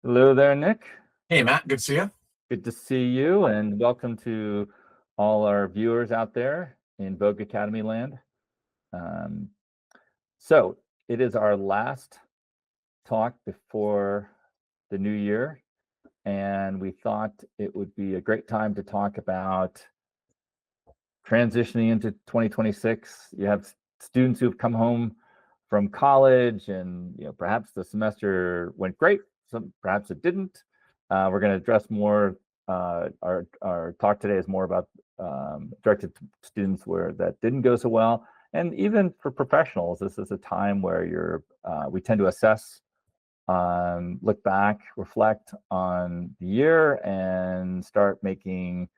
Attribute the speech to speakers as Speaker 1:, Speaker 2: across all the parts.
Speaker 1: Hello there, Nick.
Speaker 2: Hey, Matt, good to see you.
Speaker 1: Good to see you, and welcome to all our viewers out there in Voge Academy land. Um, so it is our last talk before the new year, and we thought it would be a great time to talk about transitioning into 2026. You have students who've come home from college, and perhaps the semester went great. Perhaps it didn't. We're going to address more. Our talk today is more about directed to students where that didn't go so well, and even for professionals, this is a time where we tend to assess, look back, reflect on the year, and start making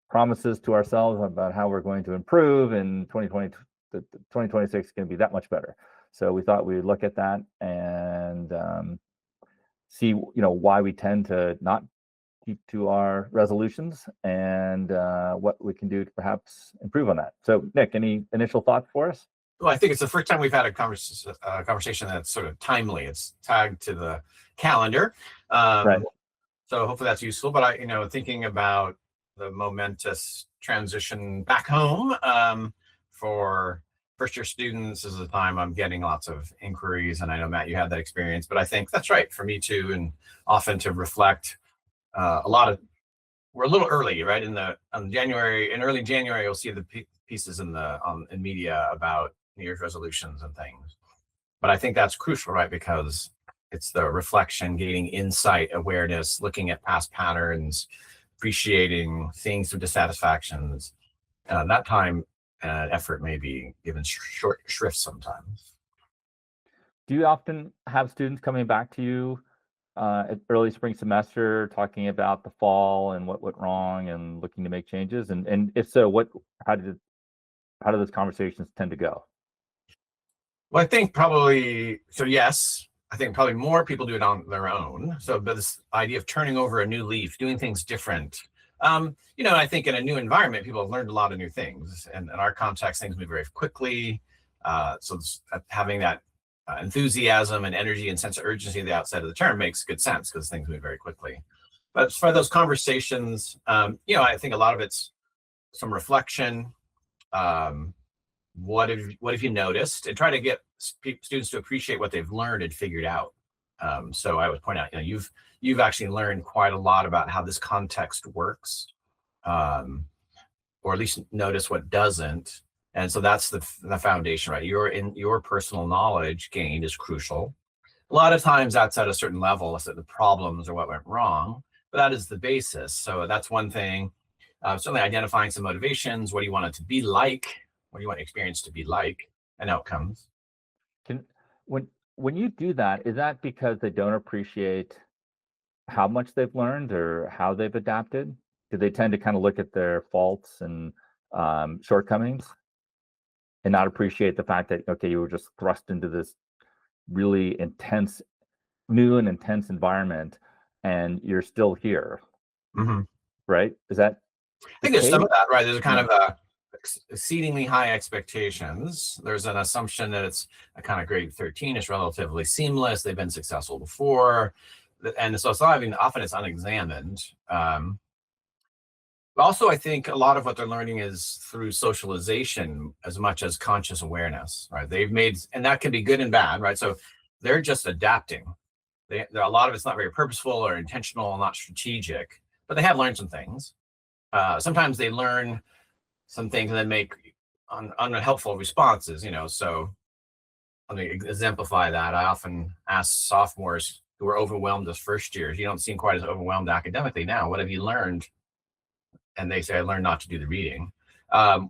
Speaker 1: promises to ourselves about how we're going to improve in 2020. 2026 is going to be that much better. So we thought we'd look at that and see, why we tend to not keep to our resolutions and what we can do to perhaps improve on that. So, Nick, any initial thoughts for us?
Speaker 2: Well, I think it's the first time we've had a conversation that's sort of timely. It's tagged to the calendar.
Speaker 1: Right.
Speaker 2: So hopefully that's useful. But thinking about the momentous transition back home for first-year students is a time I'm getting lots of inquiries, and I know, Matt, you had that experience. But I think that's right for me too, and often to reflect we're a little early, right? In early January, you'll see the pieces in media about New Year's resolutions and things. But I think that's crucial, right? Because it's the reflection, gaining insight, awareness, looking at past patterns, appreciating things through dissatisfactions. That time and effort may be given short shrift sometimes.
Speaker 1: Do you often have students coming back to you at early spring semester talking about the fall and what went wrong and looking to make changes? And if so, how do those conversations tend to go?
Speaker 2: Well, I think probably so. Yes, I think probably more people do it on their own. So, but this idea of turning over a new leaf, doing things different. I think in a new environment, people have learned a lot of new things, and in our context, things move very quickly. So having that enthusiasm and energy and sense of urgency at the outset of the term makes good sense because things move very quickly. But for those conversations, I think a lot of it's some reflection. What have you noticed, and try to get students to appreciate what they've learned and figured out. So I would point out, you've actually learned quite a lot about how this context works, or at least notice what doesn't. And so that's the foundation, right? Your personal knowledge gained is crucial. A lot of times that's at a certain level, so the problems or what went wrong, but that is the basis. So that's one thing. Certainly identifying some motivations. What do you want it to be like? What do you want your experience to be like, and outcomes?
Speaker 1: When you do that, is that because they don't appreciate how much they've learned or how they've adapted? Do they tend to kind of look at their faults and shortcomings and not appreciate the fact that, okay, you were just thrust into this really new and intense environment and you're still here?
Speaker 2: Mm-hmm.
Speaker 1: Right? Is that
Speaker 2: I think there's some of that, right? There's a kind of exceedingly high expectations. There's an assumption that it's a kind of grade 13 is relatively seamless. They've been successful before. And so often it's unexamined. But also, I think a lot of what they're learning is through socialization as much as conscious awareness, right? And that can be good and bad, right? So they're just adapting. A lot of it's not very purposeful or intentional, not strategic, but they have learned some things. Sometimes they learn some things and then make unhelpful responses, So let me exemplify that. I often ask sophomores who are overwhelmed as first years, you don't seem quite as overwhelmed academically now. What have you learned? And they say, I learned not to do the reading,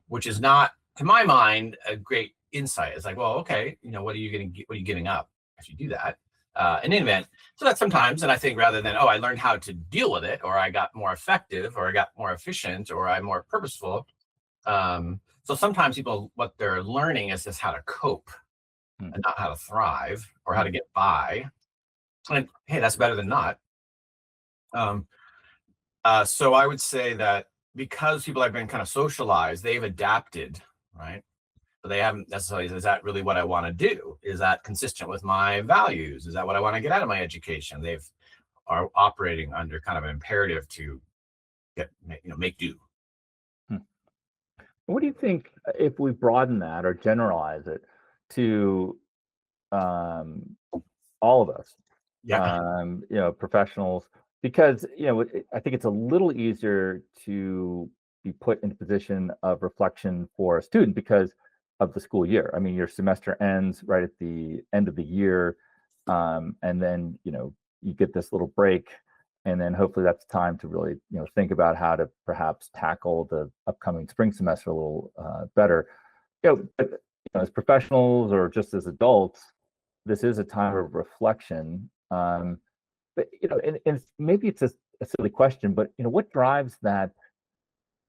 Speaker 2: which is not, to my mind, a great insight. It's like, well, okay, what are you giving up if you do that? In any event, so that sometimes, and I think rather than, I learned how to deal with it, or I got more effective, or I got more efficient, or I'm more purposeful. So sometimes people, what they're learning is just how to cope and not how to thrive or how to get by. And hey, that's better than not. So I would say that because people have been kind of socialized, they've adapted, right? but they haven't necessarily, is that really what I want to do? Is that consistent with my values? Is that what I want to get out of my education? They've are operating under kind of an imperative to make do.
Speaker 1: What do you think if we broaden that or generalize it to all of us, professionals? Because I think it's a little easier to be put in a position of reflection for a student because of the school year. I mean, your semester ends right at the end of the year, and then you get this little break, and then hopefully that's time to really think about how to perhaps tackle the upcoming spring semester a little better. But, as professionals or just as adults, this is a time of reflection. But and maybe it's a silly question, but what drives that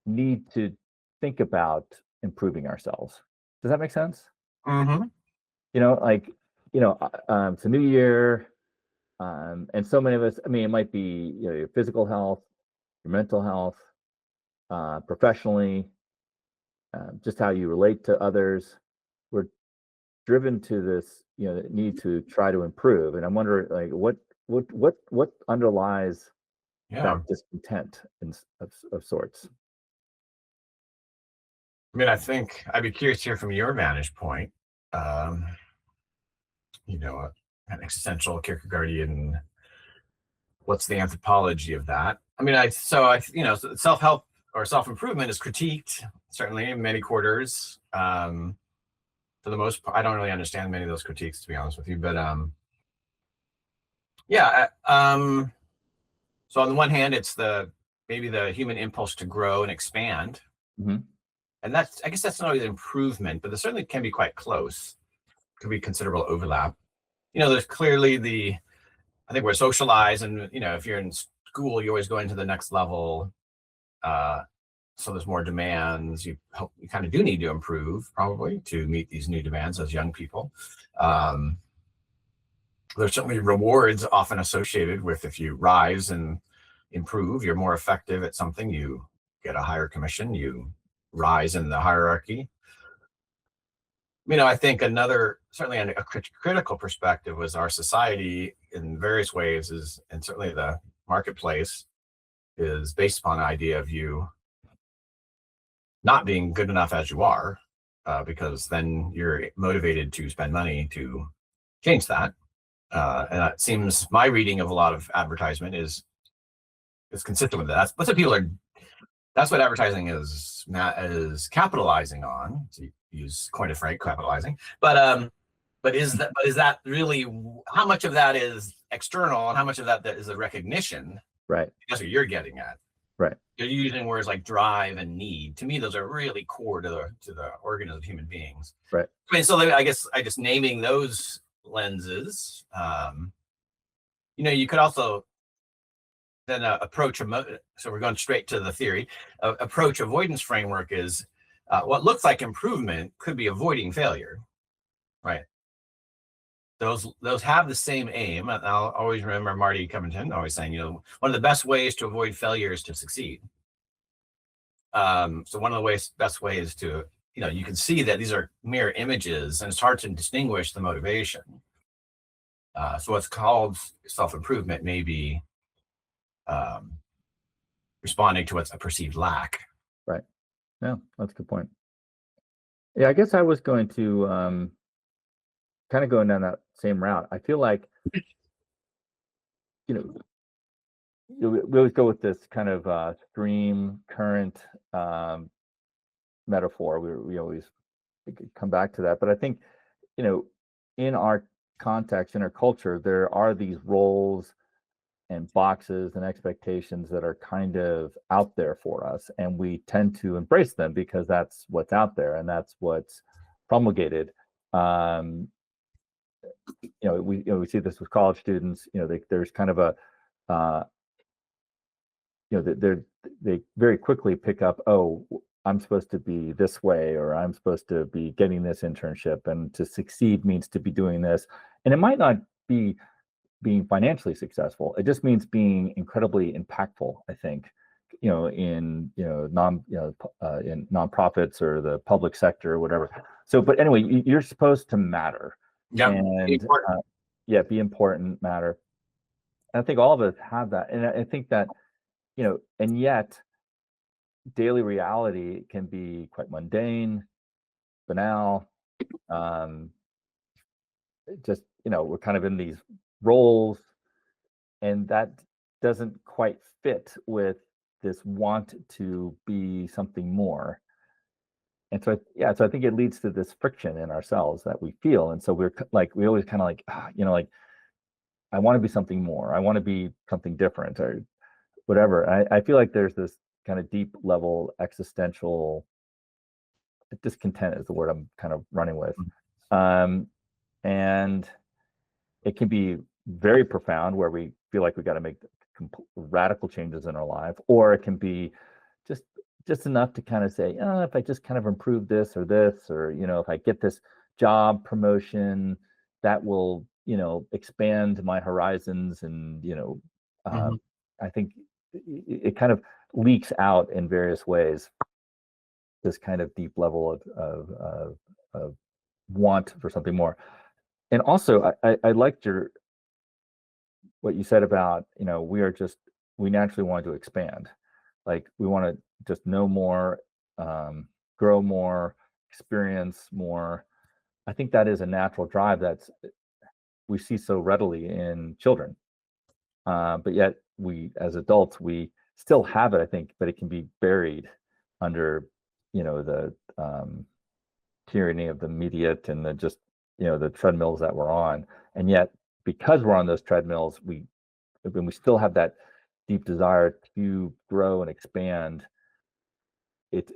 Speaker 1: need to think about improving ourselves? Does that make sense?
Speaker 2: Mm-hmm.
Speaker 1: It's a new year. And so many of us, I mean, it might be your physical health, your mental health, professionally, just how you relate to others. We're driven to this, need to try to improve. And I'm wondering, like, what underlies that discontent of sorts?
Speaker 2: I mean, I think I'd be curious to hear from your vantage point. An existential Kierkegaardian, what's the anthropology of that? I mean, self-help or self-improvement is critiqued, certainly in many quarters. For the most part, I don't really understand many of those critiques, to be honest with you. But so on the one hand, it's maybe the human impulse to grow and expand.
Speaker 1: Mm-hmm.
Speaker 2: And I guess that's not always improvement, but there certainly can be quite close. Could be considerable overlap. There's clearly I think we're socialized, and if you're in school, you're always going to the next level. So there's more demands. You kind of do need to improve, probably, to meet these new demands as young people. There's certainly rewards often associated with, if you rise and improve, you're more effective at something, you get a higher commission, you rise in the hierarchy. I think certainly a critical perspective was our society in various ways and certainly the marketplace is based upon the idea of you not being good enough as you are, because then you're motivated to spend money to change that. And it seems my reading of a lot of advertisement is consistent with that. That's what advertising is capitalizing on. To use coin of frank, capitalizing. But is that really, how much of that is external and how much of that is a recognition?
Speaker 1: Right.
Speaker 2: That's what you're getting at.
Speaker 1: Right.
Speaker 2: You're using words like drive and need. To me, those are really core to the organism of human beings.
Speaker 1: Right.
Speaker 2: I mean, so I guess I just naming those lenses. You could also then approach so we're going straight to the theory. Approach avoidance framework is what looks like improvement could be avoiding failure, right? Those have the same aim. And I'll always remember Marty Covington always saying, one of the best ways to avoid failure is to succeed. So one of the best ways to, you can see that these are mirror images, and it's hard to distinguish the motivation. So what's called self-improvement may be responding to what's a perceived lack.
Speaker 1: Right. Yeah, that's a good point. Yeah, I guess I was going to kind of going down that same route. I feel like, we always go with this kind of stream current metaphor. We always come back to that. But I think, in our context, in our culture, there are these roles and boxes and expectations that are kind of out there for us, and we tend to embrace them because that's what's out there and that's what's promulgated. We see this with college students. There's kind of a they very quickly pick up, oh, I'm supposed to be this way, or I'm supposed to be getting this internship, and to succeed means to be doing this. And it might not be being financially successful. It just means being incredibly impactful, I think. in in nonprofits or the public sector or whatever. So, but anyway, you're supposed to matter.
Speaker 2: Yeah.
Speaker 1: And be important, matter. And I think all of us have that, and I think that and yet daily reality can be quite mundane, banal. Just we're kind of in these roles, and that doesn't quite fit with this want to be something more. And so I think it leads to this friction in ourselves that we feel. And so we always kind of like I want to be something more, I want to be something different or whatever. I feel like there's this kind of deep level existential discontent is the word I'm kind of running with. And it can be very profound where we feel like we got to make radical changes in our life, or it can be just enough to kind of say, if I just kind of improve this, or if I get this job promotion, that will expand my horizons. And I think it kind of leaks out in various ways, this kind of deep level of want for something more. And also I liked what you said about we naturally want to expand, like we want to just know more, grow more, experience more. I think that is a natural drive we see so readily in children, but yet we as adults we still have it, I think, but it can be buried under the tyranny of the immediate and the treadmills that we're on. And yet because we're on those treadmills, we still have that deep desire to grow and expand. It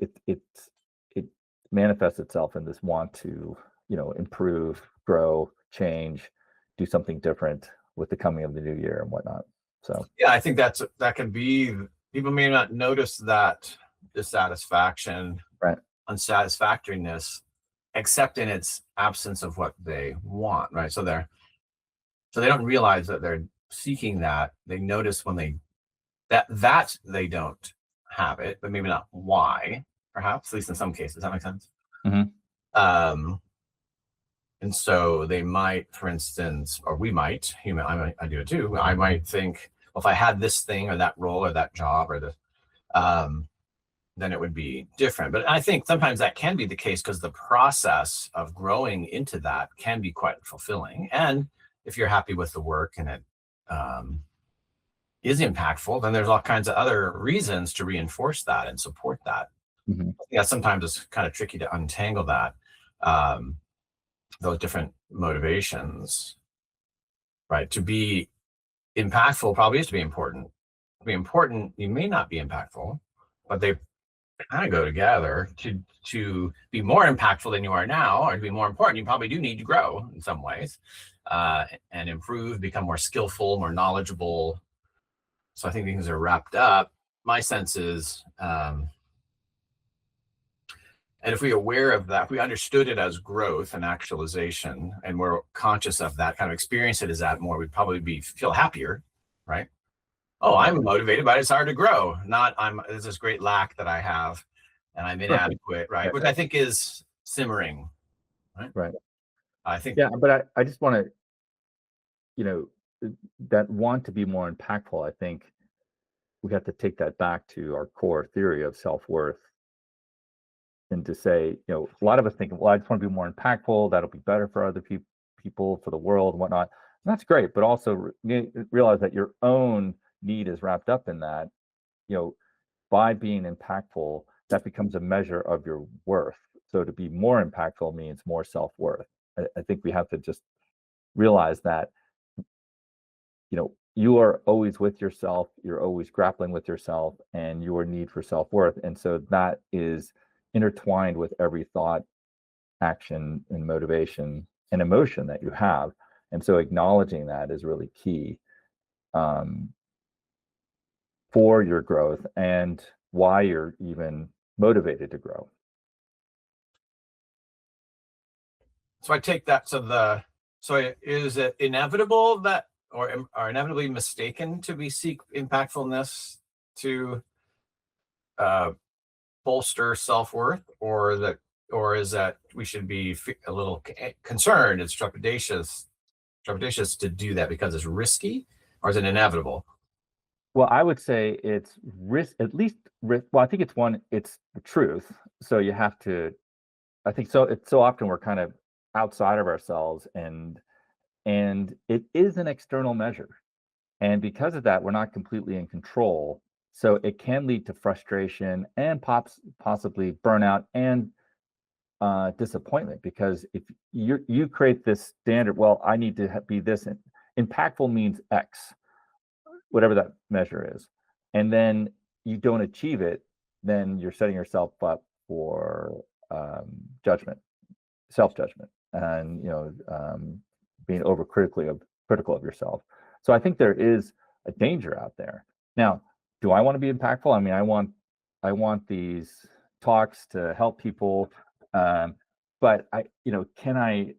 Speaker 1: manifests itself in this want to improve, grow, change, do something different with the coming of the new year and whatnot. So
Speaker 2: yeah, I think that can be, people may not notice that dissatisfaction,
Speaker 1: right,
Speaker 2: unsatisfactoriness, except in its absence of what they want, right? So they don't realize that they're seeking that. They notice when they don't have it, but maybe not why, perhaps, at least in some cases. Does that make sense?
Speaker 1: Mm-hmm.
Speaker 2: And so they might, for instance, or we might, I do it too. I might think, well, if I had this thing or that role or that job or this, then it would be different. But I think sometimes that can be the case because the process of growing into that can be quite fulfilling. And if you're happy with the work and it is impactful, then there's all kinds of other reasons to reinforce that and support that.
Speaker 1: Mm-hmm.
Speaker 2: Yeah, sometimes it's kind of tricky to untangle that, those different motivations, right? To be impactful probably is to be important. To be important, you may not be impactful, but they kind of go together. To be more impactful than you are now, or to be more important, you probably do need to grow in some ways, and improve, become more skillful, more knowledgeable. So I think things are wrapped up. My sense is, and if we're aware of that, if we understood it as growth and actualization, and we're conscious of that, kind of experience it as that more, we'd probably feel happier, right? Oh, I'm motivated by a desire to grow, not there's this great lack that I have and I'm inadequate, right? Which I think is simmering, right?
Speaker 1: Right.
Speaker 2: I think.
Speaker 1: Yeah, but I just want to, that want to be more impactful. I think we have to take that back to our core theory of self-worth, and to say, a lot of us think, well, I just want to be more impactful. That'll be better for other people, for the world and whatnot. And that's great. But also realize that your own need is wrapped up in that. By being impactful, that becomes a measure of your worth. So to be more impactful means more self-worth. I think we have to just realize that, you are always with yourself, you're always grappling with yourself and your need for self-worth. And so that is intertwined with every thought, action, and motivation and emotion that you have. And so acknowledging that is really key, for your growth and why you're even motivated to grow.
Speaker 2: So I take that. So is it inevitable that, or are inevitably mistaken to seek impactfulness to bolster self-worth, or is that we should be a little concerned? It's trepidatious to do that because it's risky, or is it inevitable?
Speaker 1: Well, I would say it's risk, at least risk. Well, I think it's the truth. So you have to, I think so. It's so often we're kind of outside of ourselves, and it is an external measure. And because of that, we're not completely in control. So it can lead to frustration and possibly burnout and disappointment, because if you create this standard, well, I need to be this. Impactful means X, whatever that measure is, and then you don't achieve it, then you're setting yourself up for judgment, self-judgment, and being critical of yourself. So I think there is a danger out there. Now, do I want to be impactful? I mean, I want these talks to help people, but can I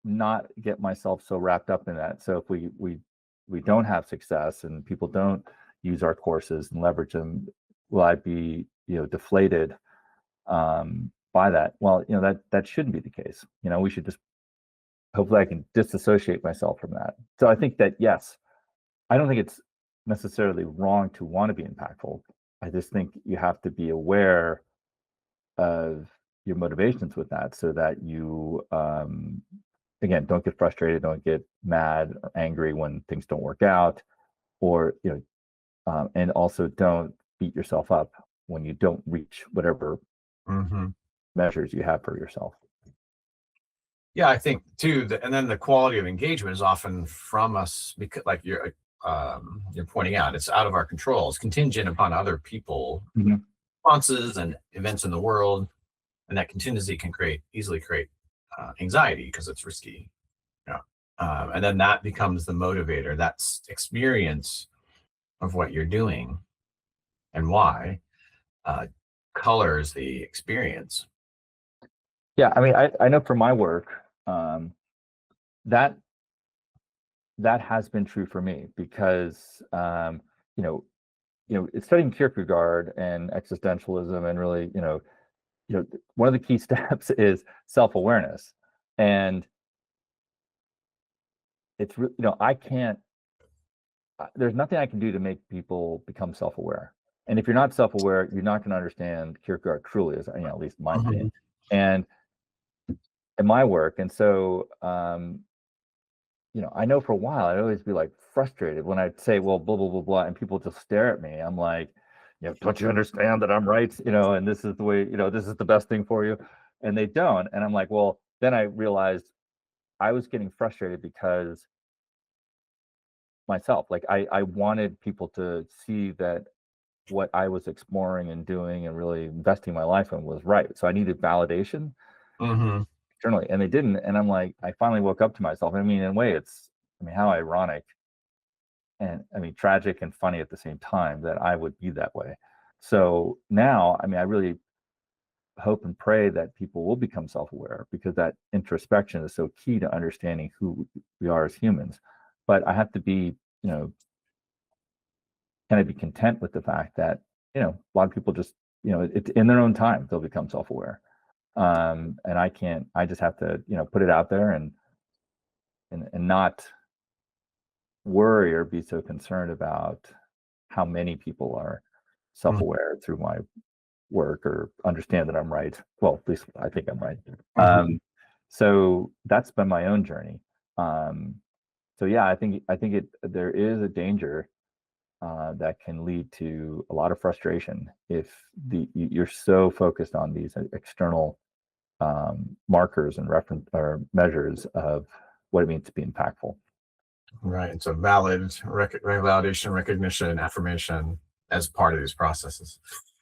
Speaker 1: not get myself so wrapped up in that? So if we don't have success and people don't use our courses and leverage them, will I be deflated by that? Well, that shouldn't be the case. We should just, hopefully I can disassociate myself from that. So I think that, yes, I don't think it's necessarily wrong to want to be impactful. I just think you have to be aware of your motivations with that, so that you again, don't get frustrated, don't get mad or angry when things don't work out, or and also don't beat yourself up when you don't reach whatever measures you have for yourself.
Speaker 2: Yeah, I think too, and then the quality of engagement is often from us, because, like you're pointing out, it's out of our control. It's contingent upon other people responses and events in the world, and that contingency can easily create anxiety because it's risky. And then that becomes the motivator. That's experience of what you're doing and why colors the experience.
Speaker 1: Yeah, I mean, I know for my work, that has been true for me, because it's studying Kierkegaard and existentialism, and really, one of the key steps is self-awareness, and it's I can't. There's nothing I can do to make people become self-aware, and if you're not self-aware, you're not going to understand Kierkegaard truly, as at least my opinion, and in my work. And so I know for a while I'd always be like frustrated when I'd say, well, blah blah blah blah, and people just stare at me. I'm like, don't you understand that I'm right, and this is the way, this is the best thing for you, and they don't. And I'm like, well, then I realized I was getting frustrated because myself, like I wanted people to see that what I was exploring and doing and really investing my life in was right. So I needed validation externally, and they didn't. And I'm like, I finally woke up to myself. I mean, in a way, how ironic, and tragic and funny at the same time, that I would be that way. So now, I really hope and pray that people will become self-aware, because that introspection is so key to understanding who we are as humans. But I have to be, can I be content with the fact that, a lot of people just, it's in their own time, they'll become self-aware. And I just have to, put it out there and not worry or be so concerned about how many people are self-aware through my work, or understand that I'm right. Well, at least I think I'm right. So that's been my own journey. So yeah, I think there is a danger that can lead to a lot of frustration if you're so focused on these external markers and reference or measures of what it means to be impactful.
Speaker 2: Right. So validation, recognition, affirmation as part of these processes.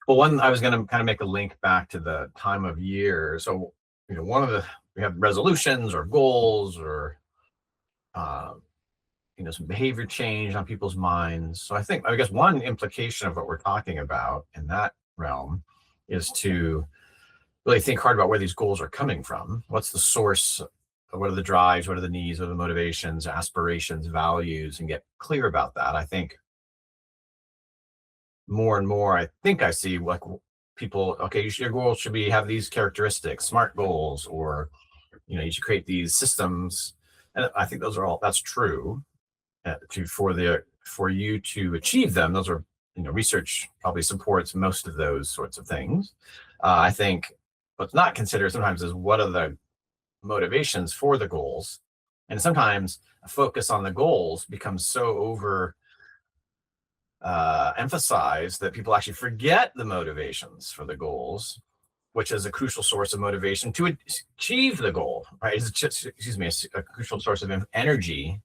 Speaker 2: Well, I was going to kind of make a link back to the time of year. So, we have resolutions or goals, or, some behavior change on people's minds. So I guess one implication of what we're talking about in that realm is to really think hard about where these goals are coming from. What's the source? What are the drives? What are the needs? What are the motivations, aspirations, values, and get clear about that. I think more and more, I think I see like people, okay, your goals should have these characteristics, SMART goals, or, you should create these systems. And I think that's true. For you to achieve them, those are, research probably supports most of those sorts of things. I think what's not considered sometimes is what are the motivations for the goals. And sometimes a focus on the goals becomes so over emphasized that people actually forget the motivations for the goals, which is a crucial source of motivation to achieve the goal, right? Excuse me, a crucial source of energy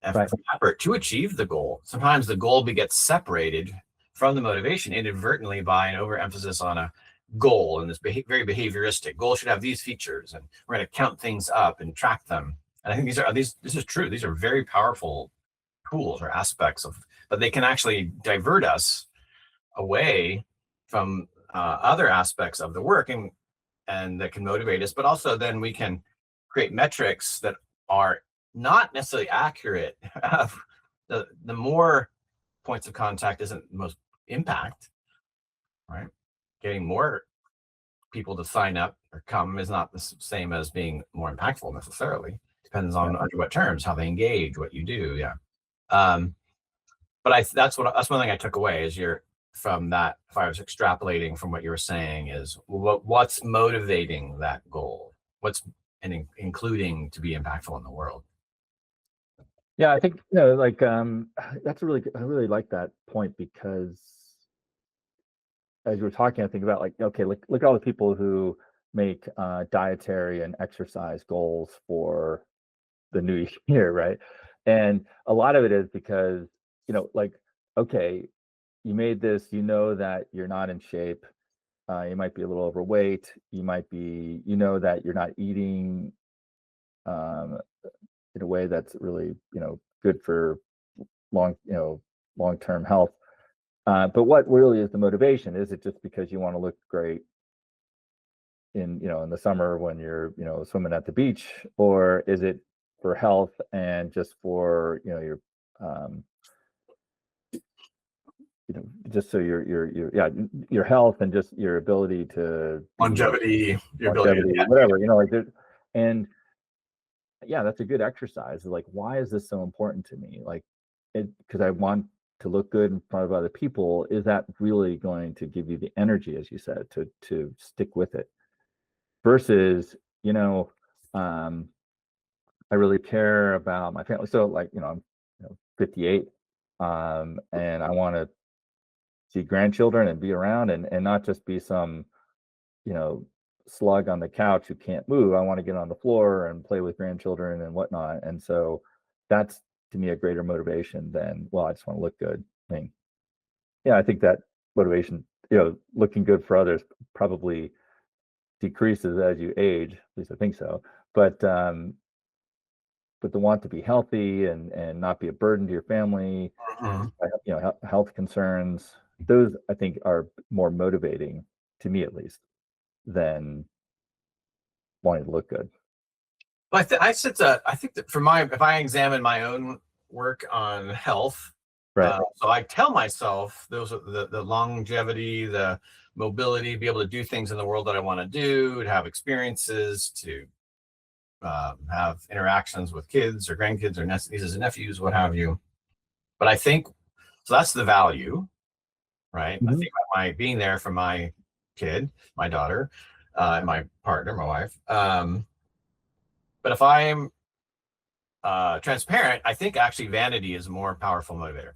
Speaker 2: and effort to achieve the goal. Sometimes the goal gets separated from the motivation inadvertently by an overemphasis on a goal, and this very behavioristic goal should have these features, and we're going to count things up and track them. And I think this is true. These are very powerful tools or aspects but they can actually divert us away from other aspects of the work, and that can motivate us. But also then we can create metrics that are not necessarily accurate. The more points of contact isn't the most impact, right? Getting more people to sign up or come is not the same as being more impactful necessarily. Depends on under what terms, how they engage, what you do. Yeah. But that's one thing I took away is from that. If I was extrapolating from what you were saying, is what's motivating that goal? What's including to be impactful in the world?
Speaker 1: Yeah, I think that's I really like that point, because as you were talking, I think about okay, look at all the people who make dietary and exercise goals for the new year, right? And a lot of it is because okay, you made this, that you're not in shape, you might be a little overweight, you might be, that you're not eating in a way that's really good for long-term health. But what really is the motivation? Is it just because you want to look great in the summer when you're swimming at the beach, or is it for health and just for just so your health and just your ability to
Speaker 2: longevity,
Speaker 1: whatever, and that's a good exercise. Like, why is this so important to me? Because I want to look good in front of other people. Is that really going to give you the energy, as you said, to stick with it? Versus, I really care about my family. So I'm 58, and I want to see grandchildren and be around, and not just be some, slug on the couch who can't move. I want to get on the floor and play with grandchildren and whatnot. And so that's, to me, a greater motivation than, well, I just want to look good thing. Yeah, I think that motivation, looking good for others probably decreases as you age. At least I think so. But the want to be healthy and not be a burden to your family, health concerns, those I think are more motivating, to me at least, than wanting to look good.
Speaker 2: I think that if I examine my own work on health,
Speaker 1: right.
Speaker 2: So I tell myself those are the longevity, the mobility, be able to do things in the world that I want to do, to have experiences, to have interactions with kids or grandkids or nieces and nephews, what have you. But I think, so that's the value, right? Mm-hmm. I think my being there for my kid, my daughter, and my partner, my wife. But if I'm transparent, I think actually vanity is a more powerful motivator.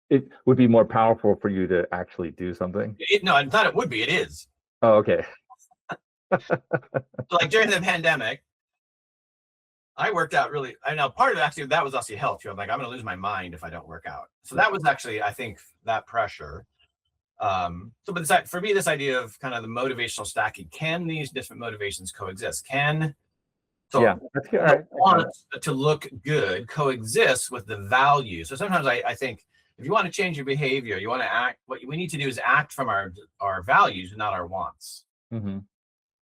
Speaker 1: It would be more powerful for you to actually do something?
Speaker 2: No, I thought it would be. It is.
Speaker 1: Oh, okay.
Speaker 2: So like during the pandemic, I worked out really. I know part of it actually, that was actually health. I'm like, I'm going to lose my mind if I don't work out. So that was actually, I think, that pressure. But for me, this idea of kind of the motivational stacking, can these different motivations coexist? That's good. Right. Want to look good coexist with the value. So sometimes I think if you want to change your behavior, you want to act, what we need to do is act from our values, not our wants. Mm-hmm.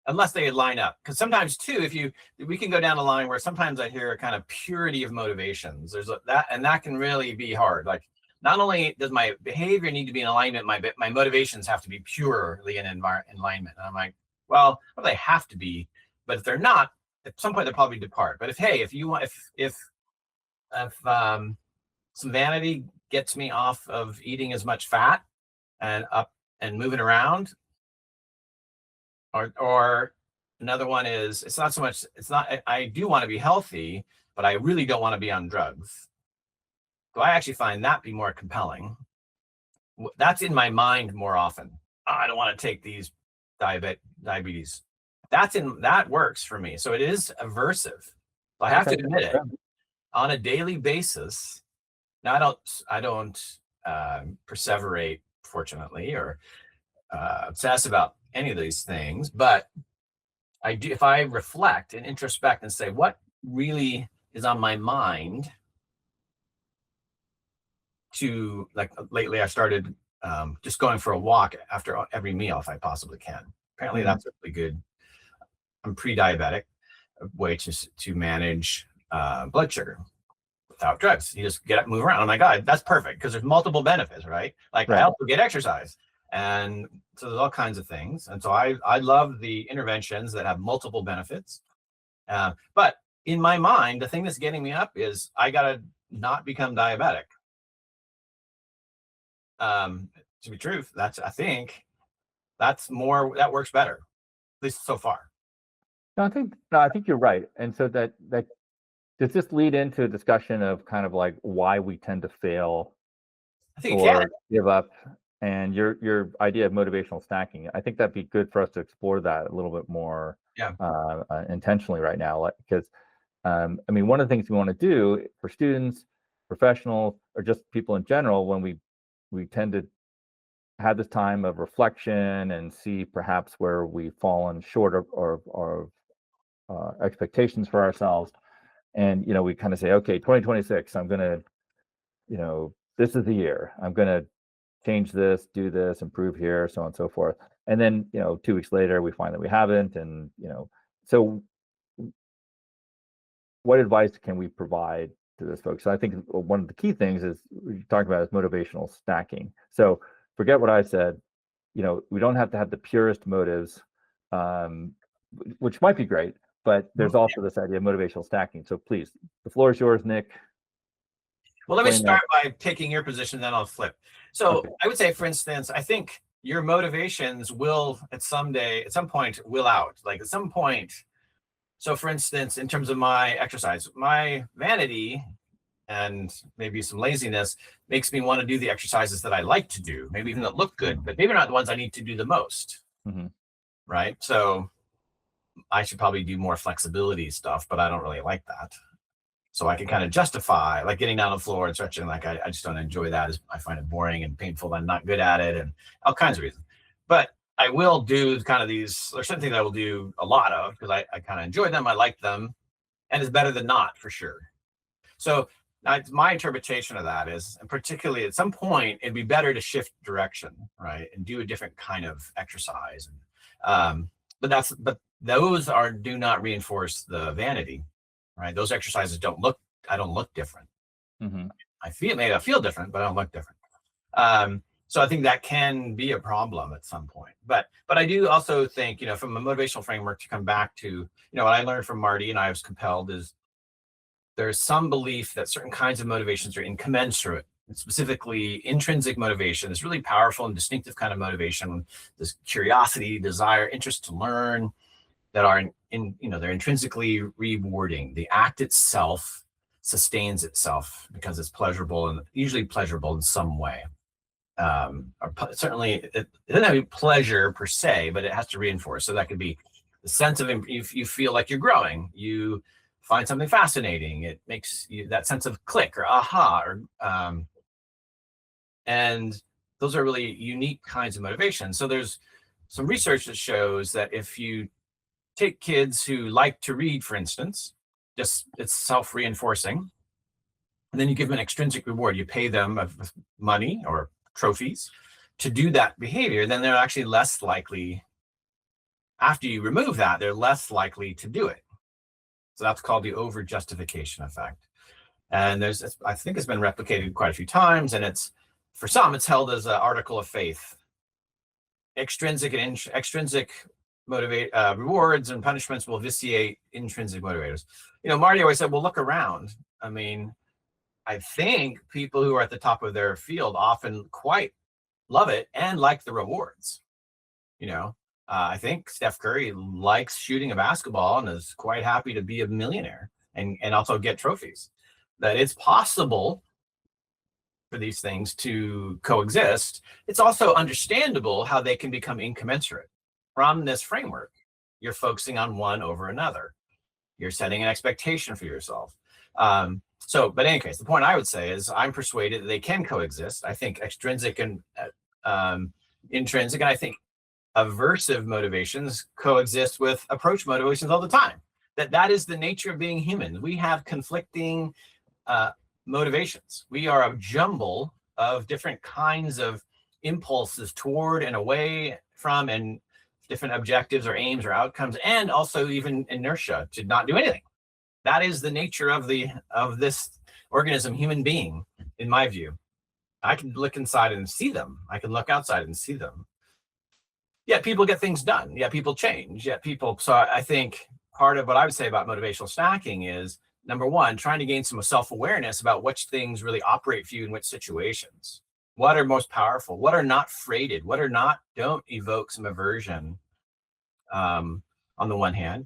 Speaker 2: Unless they line up. Because sometimes too, we can go down a line where sometimes I hear a kind of purity of motivations. There's that can really be hard. Like not only does my behavior need to be in alignment, my motivations have to be purely in alignment. And I'm like, well, they have to be, but if they're not, at some point they'll probably depart. But if you want, if some vanity gets me off of eating as much fat and up and moving around, or another one is, it's not so much, I do want to be healthy, but I really don't want to be on drugs. So I actually find that be more compelling. That's in my mind more often. I don't want to take these diabetes. That works for me. So it is aversive. I have to admit it on a daily basis. Now I don't perseverate, fortunately, or obsess about any of these things, but I do. If I reflect and introspect and say, what really is on my mind? To, like, lately I started just going for a walk after every meal if I possibly can. Apparently that's really good. I'm pre-diabetic, way to manage blood sugar without drugs. You just get up, move around. Oh my God, that's perfect, because there's multiple benefits, right? Like, I also get exercise, and so there's all kinds of things. And so I love the interventions that have multiple benefits. But in my mind, the thing that's getting me up is I gotta not become diabetic. To be truth, I think that works better, at least so far.
Speaker 1: No, I think you're right. And so that does this lead into a discussion of kind of like why we tend to fail or give up, and your idea of motivational stacking. I think that'd be good for us to explore that a little bit more intentionally right now, like, because I mean, one of the things we want to do for students, professionals, or just people in general, when we tend to have this time of reflection and see perhaps where we've fallen short of expectations for ourselves. And, we kind of say, okay, 2026, I'm going to, this is the year. I'm going to change this, do this, improve here, so on and so forth. And then, 2 weeks later, we find that we haven't. And, so what advice can we provide to those folks? So I think one of the key things is we talked about is motivational stacking. So forget what I said. We don't have to have the purest motives, which might be great, but there's also this idea of motivational stacking. So please, the floor is yours, Nick.
Speaker 2: Well, let me start by taking your position, then I'll flip. So I would say, for instance, I think your motivations will at some point will out. Like at some point. So for instance, in terms of my exercise, my vanity and maybe some laziness makes me want to do the exercises that I like to do, maybe even that look good, but maybe not the ones I need to do the most. Right? So I should probably do more flexibility stuff, but I don't really like that. So I can kind of justify, like, getting down on the floor and stretching. Like, I just don't enjoy that. I find it boring and painful. I'm not good at it, and all kinds of reasons. But I will do kind of these, there's something that I will do a lot of because I kind of enjoy them. I like them, and it's better than not, for sure. So my interpretation of that is, and particularly at some point, it'd be better to shift direction, right, and do a different kind of exercise. But those do not reinforce the vanity, right? Those exercises I don't look different. I feel different, but I don't look different. So I think that can be a problem at some point. But I do also think, from a motivational framework, to come back to, what I learned from Marty and I was compelled is there's some belief that certain kinds of motivations are incommensurate. And specifically, intrinsic motivation, this really powerful and distinctive kind of motivation, this curiosity, desire, interest to learn, that are they're intrinsically rewarding. The act itself sustains itself because it's pleasurable, and usually pleasurable in some way. Certainly, it doesn't have to be pleasure per se, but it has to reinforce. So that could be the sense of, if you feel like you're growing, you find something fascinating, it makes you that sense of click or aha, or and those are really unique kinds of motivation. So there's some research that shows that if you take kids who like to read, for instance, just it's self-reinforcing, and then you give them an extrinsic reward, you pay them with money or trophies to do that behavior, then they're actually less likely, after you remove that, they're less likely to do it. So that's called the over justification effect. And I think it's been replicated quite a few times, and for some, it's held as an article of faith. Extrinsic and extrinsic rewards and punishments will vitiate intrinsic motivators. Marty always said, well, look around. I mean, I think people who are at the top of their field often quite love it and like the rewards. I think Steph Curry likes shooting a basketball and is quite happy to be a millionaire and also get trophies. That it's possible for these things to coexist. It's also understandable how they can become incommensurate. From this framework, you're focusing on one over another. You're setting an expectation for yourself. But in any case, the point I would say is I'm persuaded that they can coexist. I think extrinsic and intrinsic, and I think aversive motivations coexist with approach motivations all the time. That is the nature of being human. We have conflicting motivations. We are a jumble of different kinds of impulses toward and away from, and different objectives or aims or outcomes, and also even inertia to not do anything. That is the nature of this organism, human being, in my view. I can look inside and see them. I can look outside and see them. Yet people get things done. Yet people change. So I think part of what I would say about motivational stacking is, number one, trying to gain some self-awareness about which things really operate for you in which situations. What are most powerful? What are not freighted? What are not, don't evoke some aversion on the one hand.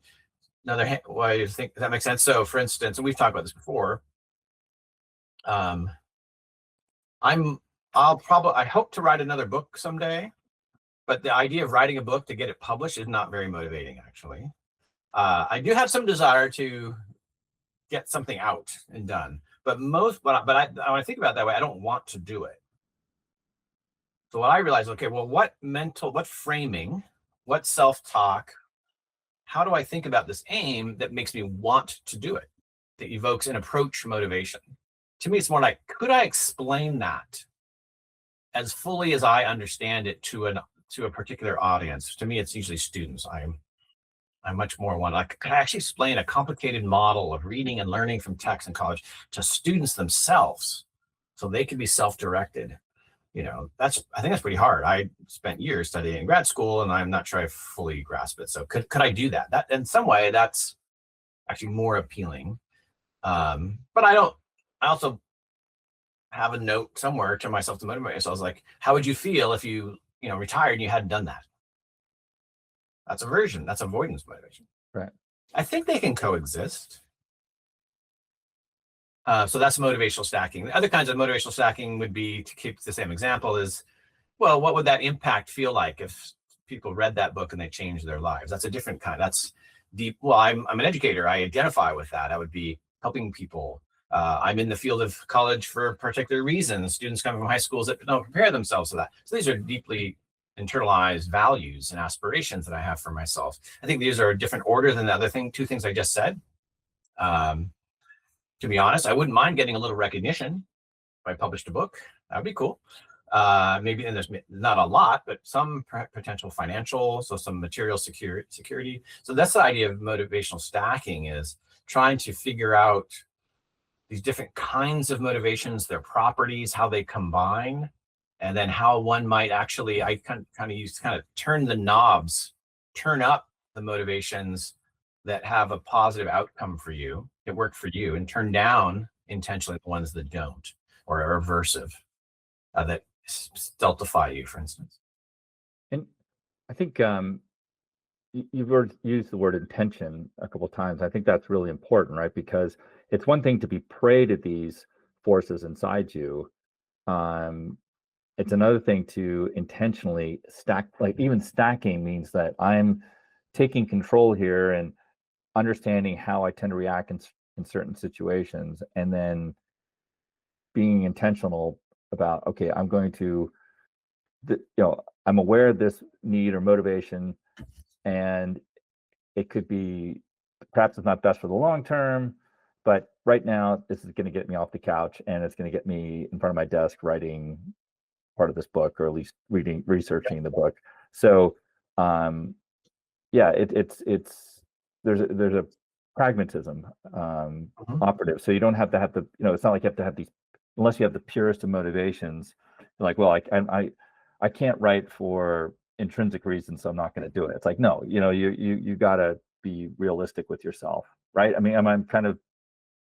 Speaker 2: Another hand, well, I think that makes sense. So for instance, and we've talked about this before, I hope to write another book someday, but the idea of writing a book to get it published is not very motivating, actually. I do have some desire to get something out and done, but when I think about it that way, I don't want to do it. So what I realized, okay, well, what framing, what self-talk, how do I think about this aim that makes me want to do it, that evokes an approach motivation? To me, it's more like, could I explain that as fully as I understand it to a particular audience? To me, it's usually students. I'm much more one, like, could I actually explain a complicated model of reading and learning from text in college to students themselves so they can be self-directed? I think that's pretty hard. I spent years studying in grad school, and I'm not sure I fully grasp it. So could I do that? That in some way, that's actually more appealing. But I also have a note somewhere to myself to motivate myself. I was like, how would you feel if you retired and you hadn't done that? That's aversion. That's avoidance motivation.
Speaker 1: Right.
Speaker 2: I think they can coexist. So that's motivational stacking. The other kinds of motivational stacking would be, to keep the same example, is, well, what would that impact feel like if people read that book and they changed their lives? That's a different kind. That's deep. Well, I'm an educator. I identify with that. I would be helping people. I'm in the field of college for particular reasons. Students coming from high schools that don't prepare themselves for that. So these are deeply internalized values and aspirations that I have for myself. I think these are a different order than the other two things I just said. To be honest, I wouldn't mind getting a little recognition if I published a book. That'd be cool. Maybe, and there's not a lot, but some potential financial, so some material security. So that's the idea of motivational stacking, is trying to figure out these different kinds of motivations, their properties, how they combine, and then how one might actually, I kind of turn the knobs, turn up the motivations that have a positive outcome for you, that work for you, and turn down intentionally the ones that don't, or are aversive, that stultify you, for instance.
Speaker 1: And I think you've used the word intention a couple of times. I think that's really important, right? Because it's one thing to be prey to these forces inside you. It's another thing to intentionally stack. Like, even stacking means that I'm taking control here and understanding how I tend to react in certain situations, and then being intentional about, okay, I'm going to, I'm aware of this need or motivation, and it could be, perhaps it's not best for the long term, but right now this is going to get me off the couch, and it's going to get me in front of my desk writing part of this book, or at least researching the book. So yeah, there's a pragmatism
Speaker 2: Mhm.
Speaker 1: operative. So you don't have to have the, it's not like you have to have these, unless you have the purest of motivations. Like, well, I can't write for intrinsic reasons, so I'm not going to do it. It's like, no, you got to be realistic with yourself, right? I mean, am I kind of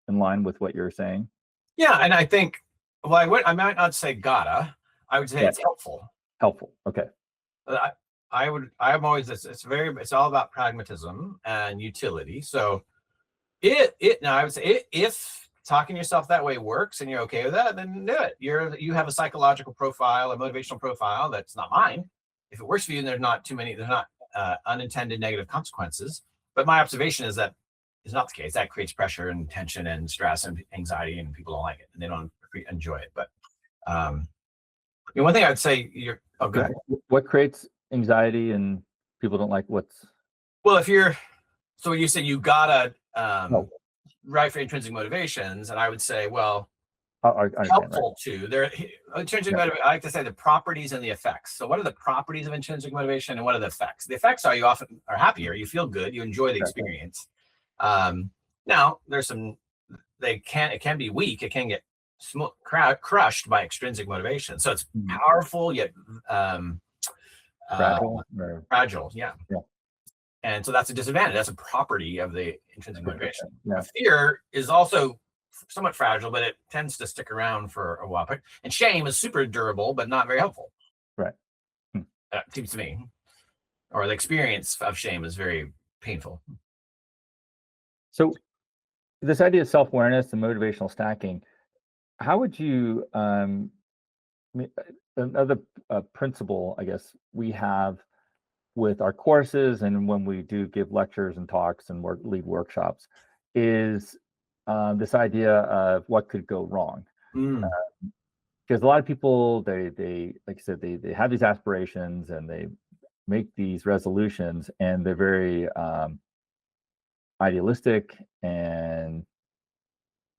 Speaker 1: in line with what you're saying?
Speaker 2: Yeah, and I think, well, I might not say gotta. I would say
Speaker 1: Yeah.
Speaker 2: it's helpful.
Speaker 1: Helpful. Okay.
Speaker 2: It's all about pragmatism and utility. So now I would say if talking to yourself that way works and you're okay with that, then do it. You have a psychological profile, a motivational profile that's not mine. If it works for you, and there's not unintended negative consequences. But my observation is that is not the case. That creates pressure and tension and stress and anxiety, and people don't like it and they don't enjoy it. But one thing I would say, good.
Speaker 1: What creates anxiety and people don't like what's?
Speaker 2: Well, so you said you gotta write for intrinsic motivations, and I would say, well, helpful too. Intrinsic motivation. I like to say the properties and the effects. So, what are the properties of intrinsic motivation, and what are the effects? The effects are you often are happier, you feel good, you enjoy the experience. Now, it can be weak. It can get crushed by extrinsic motivation. So it's powerful yet fragile. Yeah. And so that's a disadvantage. That's a property of the intrinsic motivation. Yeah. Fear is also somewhat fragile, but it tends to stick around for a while. And shame is super durable, but not very helpful.
Speaker 1: Right.
Speaker 2: It seems to me. Or the experience of shame is very painful.
Speaker 1: So this idea of self-awareness and motivational stacking, how would you, another principle, I guess, we have with our courses and when we do give lectures and talks and lead workshops is this idea of what could go wrong. Because a lot of people, they like I said, they have these aspirations and they make these resolutions and they're very idealistic and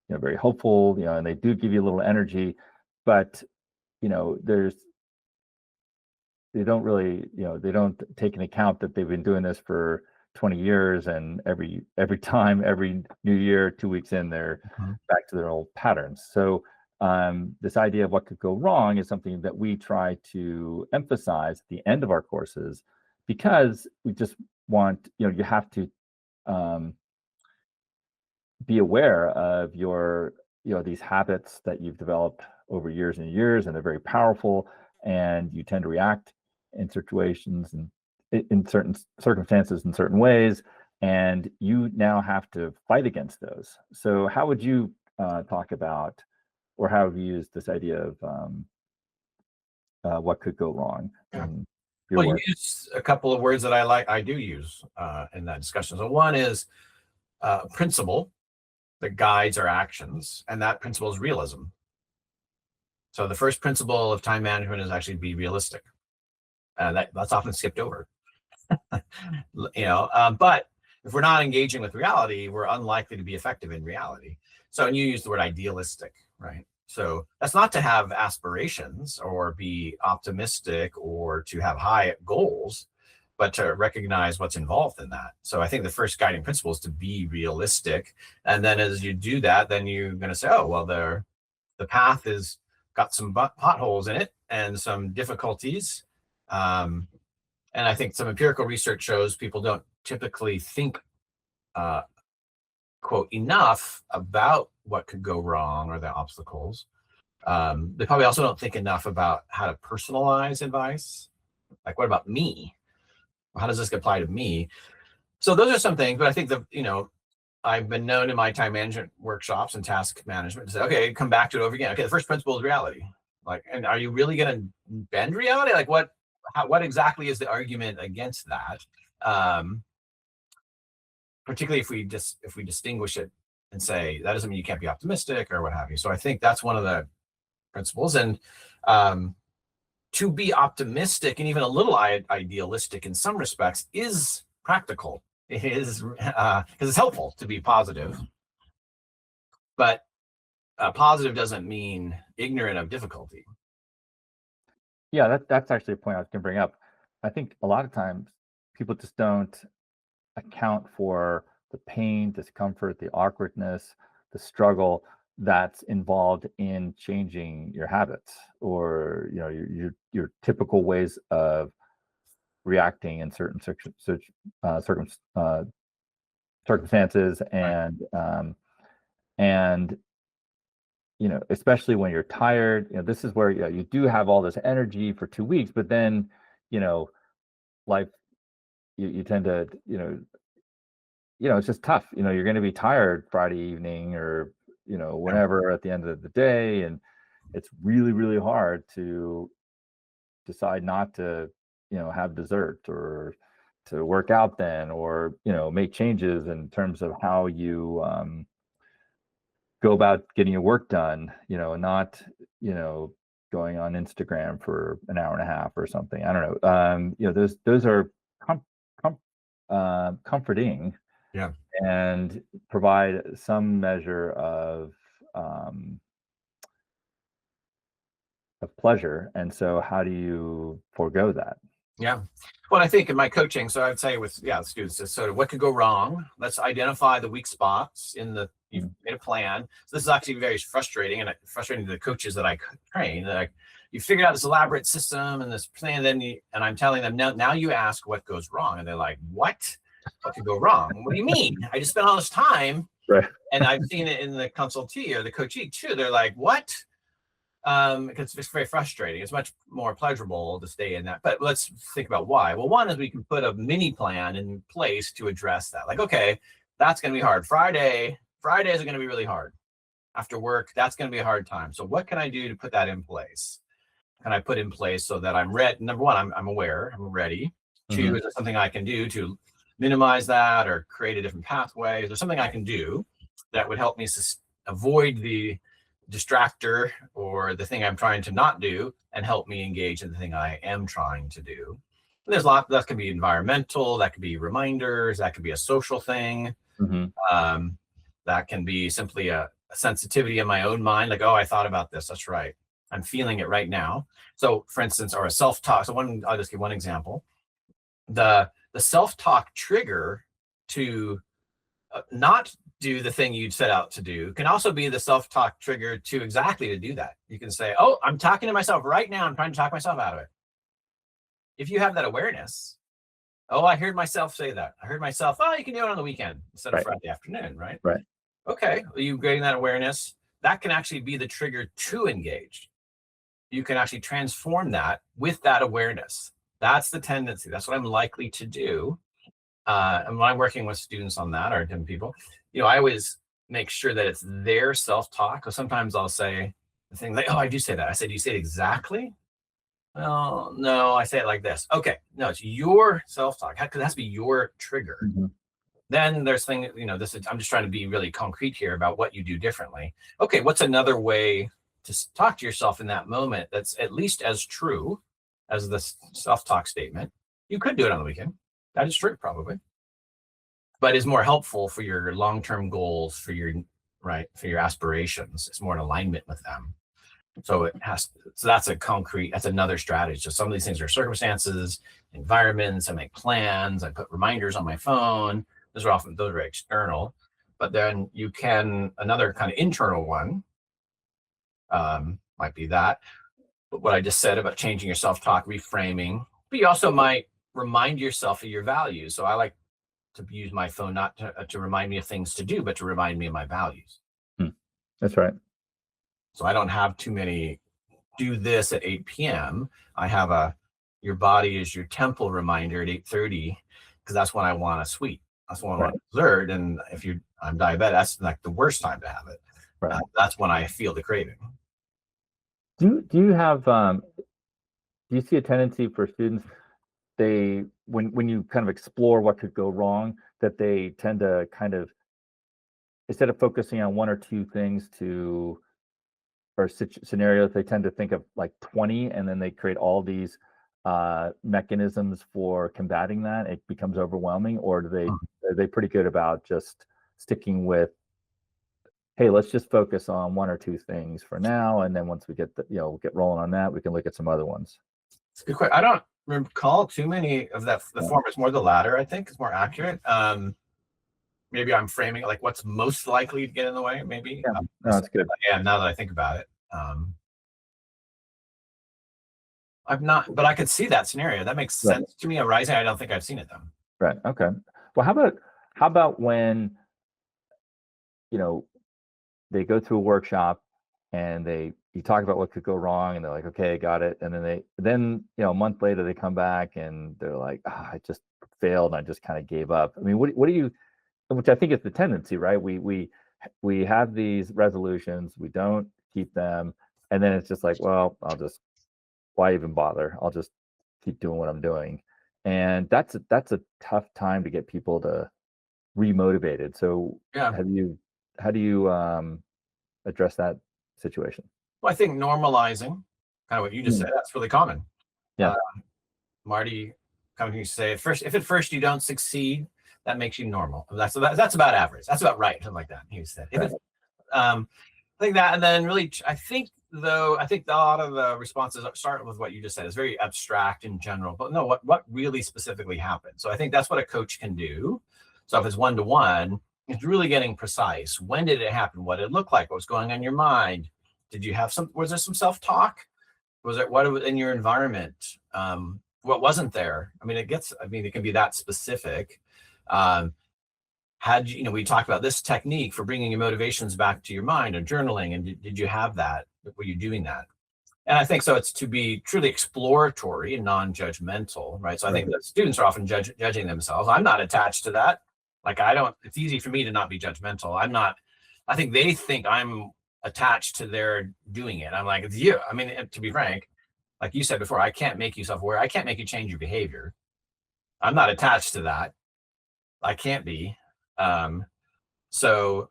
Speaker 1: very hopeful, and they do give you a little energy, but they don't really, they don't take into account that they've been doing this for 20 years and every new year, 2 weeks in, they're back to their old patterns. So this idea of what could go wrong is something that we try to emphasize at the end of our courses, because we just want, you have to be aware of your, these habits that you've developed over years and years, and they're very powerful, and you tend to react in situations and in certain circumstances in certain ways, and you now have to fight against those. So how would you talk about, or how have you used this idea of what could go wrong?
Speaker 2: Well, you use a couple of words that I do use in that discussion. So one is principle that guides our actions, and that principle is realism. So the first principle of time management is actually be realistic. That's often skipped over. But if we're not engaging with reality, we're unlikely to be effective in reality. So, and you use the word idealistic, right? So that's not to have aspirations or be optimistic or to have high goals, but to recognize what's involved in that. So I think the first guiding principle is to be realistic. And then as you do that, then you're going to say, oh, well, the path is got some potholes in it and some difficulties. And I think some empirical research shows people don't typically think, quote, enough about what could go wrong or the obstacles. They probably also don't think enough about how to personalize advice. Like, what about me? How does this apply to me? So those are some things, but I think I've been known in my time management workshops and task management to say, okay, come back to it over again. Okay, the first principle is reality. Like, and are you really going to bend reality? Like, what exactly is the argument against that? Particularly if we distinguish it and say that doesn't mean you can't be optimistic or what have you. So I think that's one of the principles. And to be optimistic and even a little idealistic in some respects is practical. It is because it's helpful to be positive, but positive doesn't mean ignorant of difficulty.
Speaker 1: Yeah, that's actually a point I was going to bring up. I think a lot of times people just don't account for the pain, discomfort, the awkwardness, the struggle that's involved in changing your habits, or your typical ways of reacting in certain circumstances, and especially when you're tired. This is where you do have all this energy for 2 weeks, but then life, you tend to it's just tough. You're going to be tired Friday evening, or whenever at the end of the day, and it's really, really hard to decide not to have dessert, or to work out then, or make changes in terms of how you go about getting your work done, and not going on Instagram for an hour and a half or something. I don't know. Those are comforting,
Speaker 2: Yeah.
Speaker 1: and provide some measure of pleasure. And so how do you forego that?
Speaker 2: Yeah. Well, I think in my coaching, so I would say with students, is sort of what could go wrong. Let's identify the weak spots you've made a plan. So this is actually very frustrating, and frustrating to the coaches that I train. That you figured out this elaborate system and this plan, and I'm telling them, now you ask what goes wrong, and they're like, what could go wrong? What do you mean? I just spent all this time,
Speaker 1: right?
Speaker 2: And I've seen it in the consultee or the coachee too. They're like, what? Because it's very frustrating. It's much more pleasurable to stay in that. But let's think about why. Well, one is we can put a mini plan in place to address that. Like, okay, that's going to be hard. Fridays are going to be really hard. After work, that's going to be a hard time. So what can I do to put that in place? Can I put in place so that I'm ready? Number one, I'm aware, I'm ready. Two, is there something I can do to minimize that, or create a different pathway? Is there something I can do that would help me avoid the distractor or the thing I'm trying to not do, and help me engage in the thing I am trying to do? And there's a lot that can be environmental, that could be reminders, that could be a social thing, that can be simply a sensitivity in my own mind, like, oh, I thought about this, that's right, I'm feeling it right now. So for instance, or a self-talk. So I'll just give one example. The self-talk trigger to not do the thing you'd set out to do can also be the self-talk trigger to do that. You can say, oh, I'm talking to myself right now, I'm trying to talk myself out of it. If you have that awareness, oh, I heard myself say that. I heard myself, oh, you can do it on the weekend instead of Friday afternoon, right?
Speaker 1: Right.
Speaker 2: Okay, well, you getting that awareness, that can actually be the trigger to engage. You can actually transform that with that awareness. That's the tendency. That's what I'm likely to do. And when I'm working with students on that, or different people, I always make sure that it's their self-talk. Because sometimes I'll say the thing like, oh, I do say that. I said, do you say it exactly? Well, no, I say it like this. Okay, no, it's your self-talk, because it has to be your trigger. Then there's things, I'm just trying to be really concrete here about what you do differently. Okay, what's another way to talk to yourself in that moment that's at least as true as the self-talk statement? You could do it on the weekend. That is true, probably, but is more helpful for your long-term goals, for your aspirations. It's more in alignment with them. So that's another strategy. So some of these things are circumstances, environments. I make plans. I put reminders on my phone. Those are external, but then another kind of internal one might be that. But what I just said about changing your self-talk, reframing, but you also might remind yourself of your values. So I like to use my phone not to remind me of things to do, but to remind me of my values.
Speaker 1: That's right.
Speaker 2: So I don't have too many do this at 8 p.m. I have your body is your temple reminder at 8:30, because that's when I want a sweet. That's when I want dessert. And if I'm diabetic, that's like the worst time to have it.
Speaker 1: Right.
Speaker 2: That's when I feel the craving.
Speaker 1: Do you have do you see a tendency for students, when you kind of explore what could go wrong, that they tend to kind of, instead of focusing on one or two things or scenarios, they tend to think of like 20, and then they create all these mechanisms for combating that? It becomes overwhelming, or are they pretty good about just sticking with, hey, let's just focus on one or two things for now, and then once we get get rolling on that, we can look at some other ones?
Speaker 2: It's a good question. I don't recall too many of that. The former is more the latter. I think it's more accurate. maybe I'm framing it like what's most likely to get in the way, maybe.
Speaker 1: Yeah, no, that's good.
Speaker 2: Yeah, now that I think about it. I've not, but I could see that scenario. That makes
Speaker 1: Right.
Speaker 2: sense to me arising. I don't think I've seen it though.
Speaker 1: Right. Okay. Well, how about when, you know, they go through a workshop and you talk about what could go wrong and they're like, okay, got it. And then a month later they come back and they're like, I just failed and I just kind of gave up. I mean, what do you, which I think is the tendency, right? We have these resolutions, we don't keep them, and then it's just like, well, why even bother? I'll just keep doing what I'm doing. And that's a tough time to get people to remotivated. So
Speaker 2: Yeah.
Speaker 1: how do you address that situation?
Speaker 2: Well, I think normalizing, kind of what you just said, that's really common.
Speaker 1: Yeah.
Speaker 2: Marty coming to say, if at first you don't succeed, that makes you normal. That's about average. That's about right. Something like that. He said. Right. I think that, and then really, I think a lot of the responses start with what you just said. It's very abstract in general, but no, what really specifically happened? So I think that's what a coach can do. So if it's one-to-one, it's really getting precise. When did it happen? What did it look like? What was going on in your mind? Did you have was there some self-talk? Was it what in your environment? What wasn't there? I mean, it can be that specific. Had you, we talked about this technique for bringing your motivations back to your mind and journaling, and did you have that? Were you doing that? And I think so. It's to be truly exploratory and non-judgmental, right? So I think that students are often judging themselves. I'm not attached to that. Like it's easy for me to not be judgmental. I'm not. I think they think I'm attached to their doing it. I'm like, it's you. I mean, to be frank, like you said before, I can't make you self-aware. I can't make you change your behavior. I'm not attached to that. I can't be. So,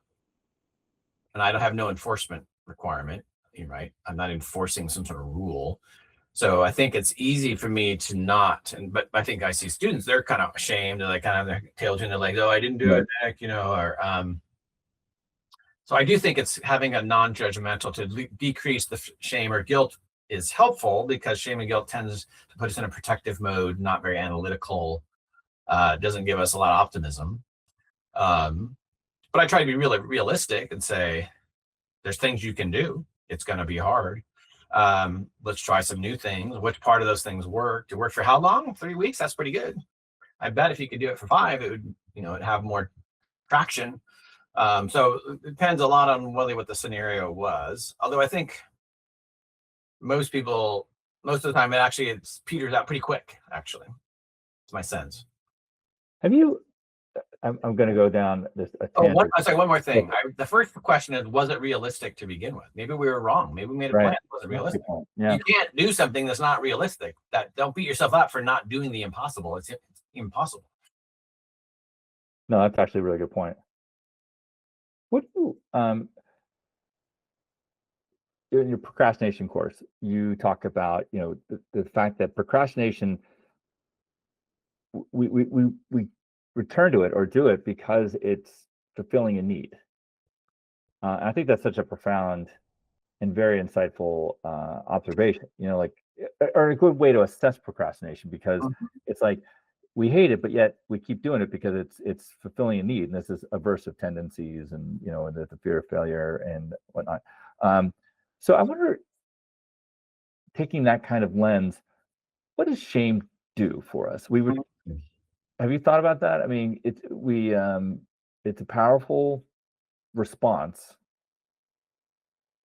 Speaker 2: and I don't have no enforcement requirement, right? I'm not enforcing some sort of rule. So I think it's easy for me to not, but I think I see students, they're kind of ashamed and they kind of have their tail between their legs. Oh, I didn't do it, Nick, so I do think it's having a non-judgmental to decrease the shame or guilt is helpful, because shame and guilt tends to put us in a protective mode, not very analytical, doesn't give us a lot of optimism. But I try to be really realistic and say, there's things you can do. It's going to be hard. Let's try some new things. Which part of those things worked? It worked for how long? 3 weeks? That's pretty good. I bet if you could do it for 5, it would, it'd have more traction. So it depends a lot on what the scenario was. Although I think most of the time, it peters out pretty quick, actually. It's my sense.
Speaker 1: Have you, I'm going to go down this.
Speaker 2: One more thing. The first question is, was it realistic to begin with? Maybe we were wrong. Maybe we made a plan. Was it realistic? Yeah. You can't do something that's not realistic. Don't beat yourself up for not doing the impossible. It's impossible.
Speaker 1: No, that's actually a really good point. What do you, in your procrastination course, you talk about, the fact that procrastination, we return to it or do it because it's fulfilling a need. I think that's such a profound and very insightful observation, or a good way to assess procrastination, because it's like we hate it, but yet we keep doing it because it's fulfilling a need. And this is aversive tendencies and, the fear of failure and whatnot. So I wonder, taking that kind of lens, what does shame do for us? Have you thought about that? I mean, it's a powerful response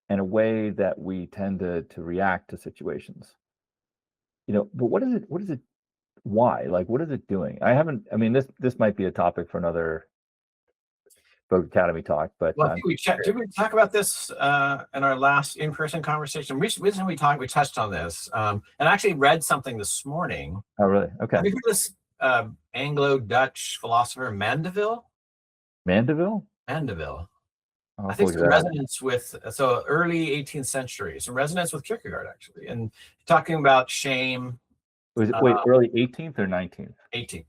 Speaker 1: and a way that we tend to react to situations. But what is it? Why? Like, what is it doing? This might be a topic for another Voge Academy talk, but
Speaker 2: did we talk about this in our last in-person conversation? Recently we touched on this, and I actually read something this morning.
Speaker 1: Oh, really? Okay.
Speaker 2: Have you heard this Anglo-Dutch philosopher Mandeville?
Speaker 1: Mandeville?
Speaker 2: I think some resonance with, early 18th century, some resonance with Kierkegaard, actually, and talking about shame.
Speaker 1: Was it, early 18th or 19th?
Speaker 2: 18th.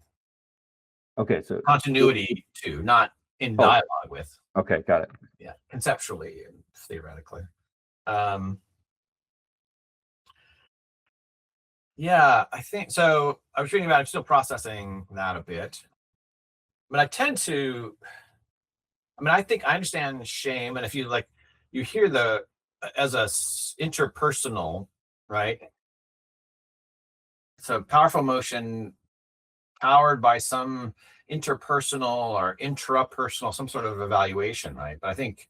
Speaker 1: Okay, so
Speaker 2: continuity too, not in dialogue with.
Speaker 1: Okay, got it.
Speaker 2: Yeah, conceptually and theoretically. Yeah, I think so. I was reading about it, I'm still processing that a bit, but I tend to I mean, I think I understand shame, and if you like, you hear the as a interpersonal, right? It's a powerful emotion powered by some interpersonal or intrapersonal, some sort of evaluation, right? But I think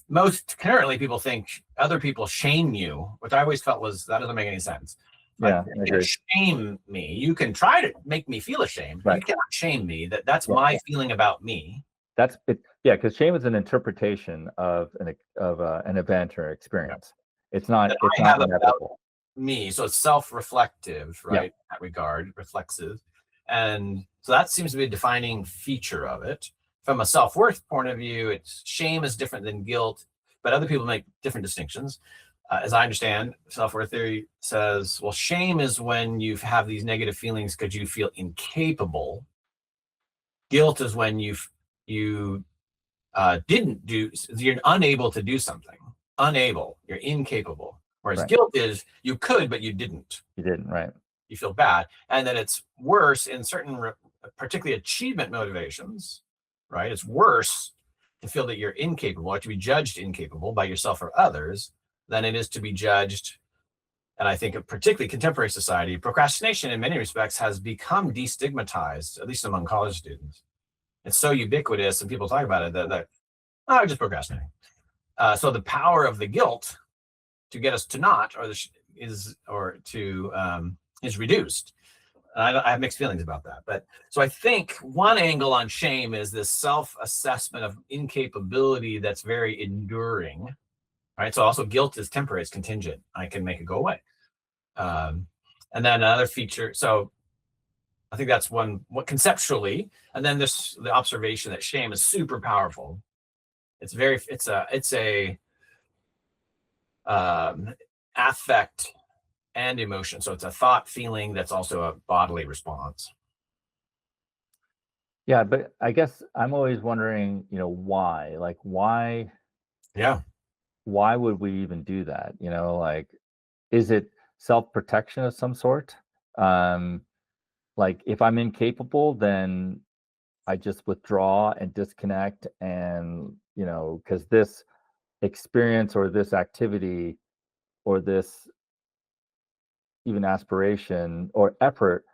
Speaker 2: most currently people think other people shame you, which I always felt was that doesn't make any sense. Like,
Speaker 1: Yeah, I
Speaker 2: you can
Speaker 1: agree.
Speaker 2: shame me. You can try to make me feel ashamed, but you
Speaker 1: Right.
Speaker 2: cannot shame me. That's
Speaker 1: Yeah.
Speaker 2: my feeling about me.
Speaker 1: That's it. Yeah, because shame is an interpretation of an event or experience. It's not
Speaker 2: That
Speaker 1: it's
Speaker 2: I
Speaker 1: not
Speaker 2: have about
Speaker 1: inevitable.
Speaker 2: me. So it's self-reflective,
Speaker 1: Yeah.
Speaker 2: right? In that regard, reflexive. And so that seems to be a defining feature of it. From a self-worth point of view, it's shame is different than guilt, but other people make different distinctions. As I understand, self-worth theory says, well, shame is when you have these negative feelings because you feel incapable. Guilt is when you didn't do, you're unable to do something. Unable, you're incapable. Whereas
Speaker 1: Right.
Speaker 2: guilt is you could, but you didn't.
Speaker 1: You didn't. Right.
Speaker 2: You feel bad. And then it's worse in certain, particularly achievement motivations, right? It's worse to feel that you're incapable or to be judged incapable by yourself or others than it is to be judged. And I think, particularly contemporary society, procrastination in many respects has become destigmatized, at least among college students. It's so ubiquitous, and people talk about it that oh, I'm just procrastinating. So the power of the guilt to get us to not, or is reduced. I have mixed feelings about that. But so I think one angle on shame is this self-assessment of incapability that's very enduring, right? So also guilt is temporary, it's contingent. I can make it go away. And then another feature, so I think that's one, what conceptually, and then the observation that shame is super powerful. It's a affect and emotion. So it's a thought feeling that's also a bodily response.
Speaker 1: Yeah, but I guess I'm always wondering, why? Like,
Speaker 2: Yeah.
Speaker 1: why would we even do that? Like, is it self-protection of some sort? Like, if I'm incapable, then I just withdraw and disconnect, and because this experience or this activity or this even aspiration or effort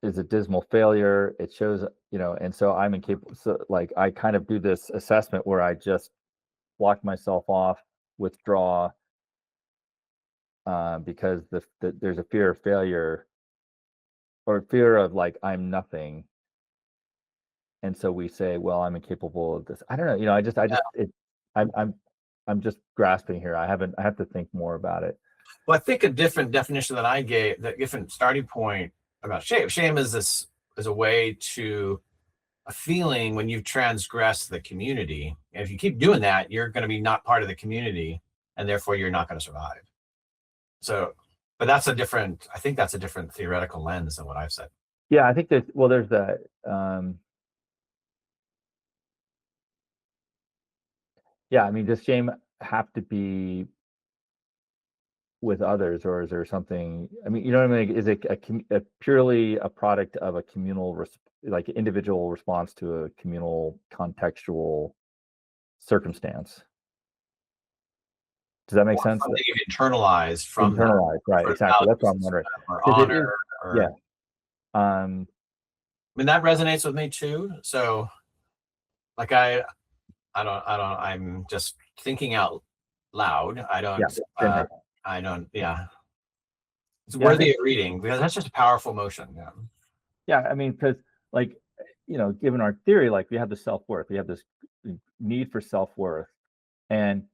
Speaker 1: is a dismal failure. It shows, and so I'm incapable. So, like, I kind of do this assessment where I just block myself off, withdraw, because there's a fear of failure or fear of, like, I'm nothing, and so we say, well, I'm incapable of this. I don't know. I'm I'm I'm just grasping here. I have to think more about it.
Speaker 2: Well, I think a different definition that I gave, that different starting point about shame. Shame is a way to a feeling when you've transgressed the community. And if you keep doing that, you're going to be not part of the community, and therefore you're not going to survive. So, but I think that's a different theoretical lens than what I've said.
Speaker 1: Yeah, I think there's that. Yeah, I mean, does shame have to be with others, or is there something? I mean, you know what I mean? Is it purely a product of a communal, like individual response to a communal contextual circumstance? Does that make sense?
Speaker 2: Something you've internalized from that,
Speaker 1: Internalized, right? Exactly. That's what I'm wondering.
Speaker 2: or
Speaker 1: 'Cause it is,
Speaker 2: honor, or
Speaker 1: yeah. Um,
Speaker 2: I mean, that resonates with me too. So, like, I'm just thinking out loud.
Speaker 1: yeah, same here.
Speaker 2: I don't, yeah. It's
Speaker 1: Yeah, I
Speaker 2: worthy
Speaker 1: think,
Speaker 2: of reading because that's just a powerful motion. Yeah.
Speaker 1: yeah. I mean, because, like, given our theory, like, we have the self-worth, we have this need for self-worth, and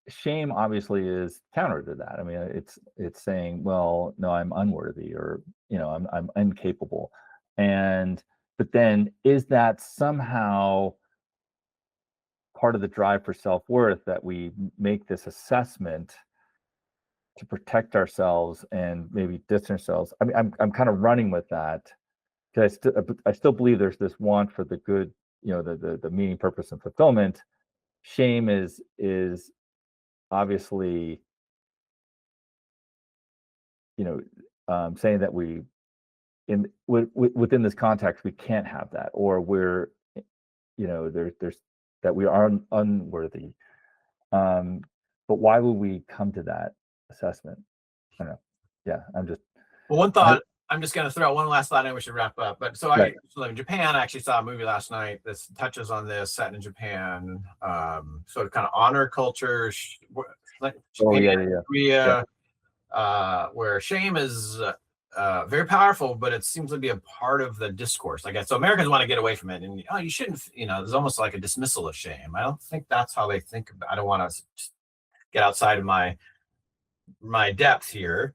Speaker 1: shame obviously is counter to that. I mean, it's saying, well, no, I'm unworthy, or I'm incapable. And but then, is that somehow part of the drive for self-worth, that we make this assessment to protect ourselves and maybe distance ourselves? I mean, I'm kind of running with that, because I still believe there's this want for the good, the meaning, purpose, and fulfillment. Shame is obviously, saying that within this context we can't have that, or we're there's that we are unworthy. But why would we come to that assessment? I don't know. Yeah,
Speaker 2: well, one thought, I'm just going to throw out one last thought and we should wrap up. But so
Speaker 1: right.
Speaker 2: I live in Japan. I actually saw a movie last night that touches on this, set in Japan, sort of kind of honor culture, like Japan, Korea, where shame is very powerful, but it seems to be a part of the discourse. I guess so. Americans want to get away from it, and you shouldn't. There's almost like a dismissal of shame. I don't think that's how they think about. I don't want to get outside of my depth here,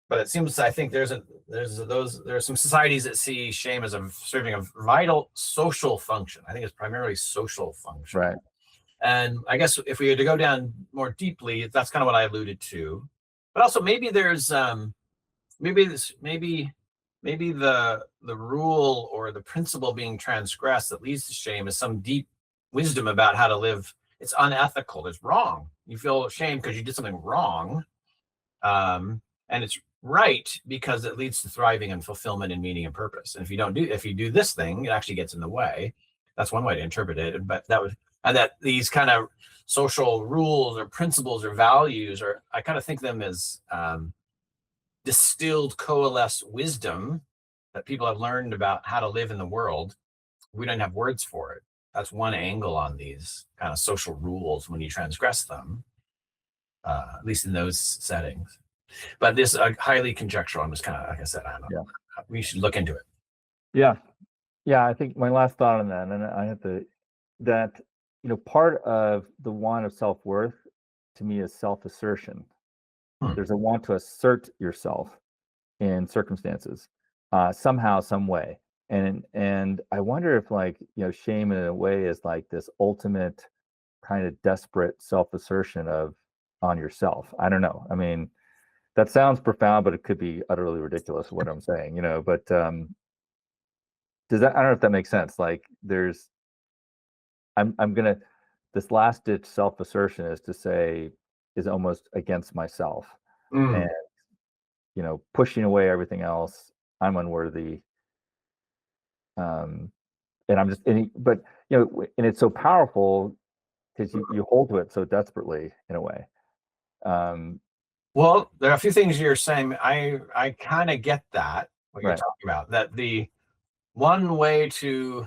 Speaker 2: but it seems I think there are some societies that see shame as serving a vital social function. I think it's primarily social function.
Speaker 1: Right.
Speaker 2: And I guess if we had to go down more deeply, that's kind of what I alluded to. But also maybe there's maybe the rule or the principle being transgressed that leads to shame is some deep wisdom about how to live. It's unethical. It's wrong. You feel shame because you did something wrong, and it's right because it leads to thriving and fulfillment and meaning and purpose. And if you do this thing, it actually gets in the way. That's one way to interpret it. But that these kind of social rules or principles or values, or I kind of think them as distilled, coalesced wisdom that people have learned about how to live in the world. We don't have words for it. That's one angle on these kind of social rules when you transgress them, at least in those settings. But this highly conjectural. I'm just kind of, like I said, I don't know. Yeah. We should look into it.
Speaker 1: Yeah. I think my last thought on that, and I have to, that part of the want of self-worth to me is self-assertion. There's a want to assert yourself in circumstances, somehow, some way. And I wonder if shame in a way is like this ultimate kind of desperate self-assertion on yourself. I don't know. I mean, that sounds profound, but it could be utterly ridiculous what I'm saying, but I don't know if that makes sense. Like this last ditch self-assertion is almost against myself. And pushing away everything else. I'm unworthy. And I'm just, but and it's so powerful because you hold to it so desperately in a way.
Speaker 2: Well, there are a few things you're saying. I kind of get that, what you're talking about, that the one way to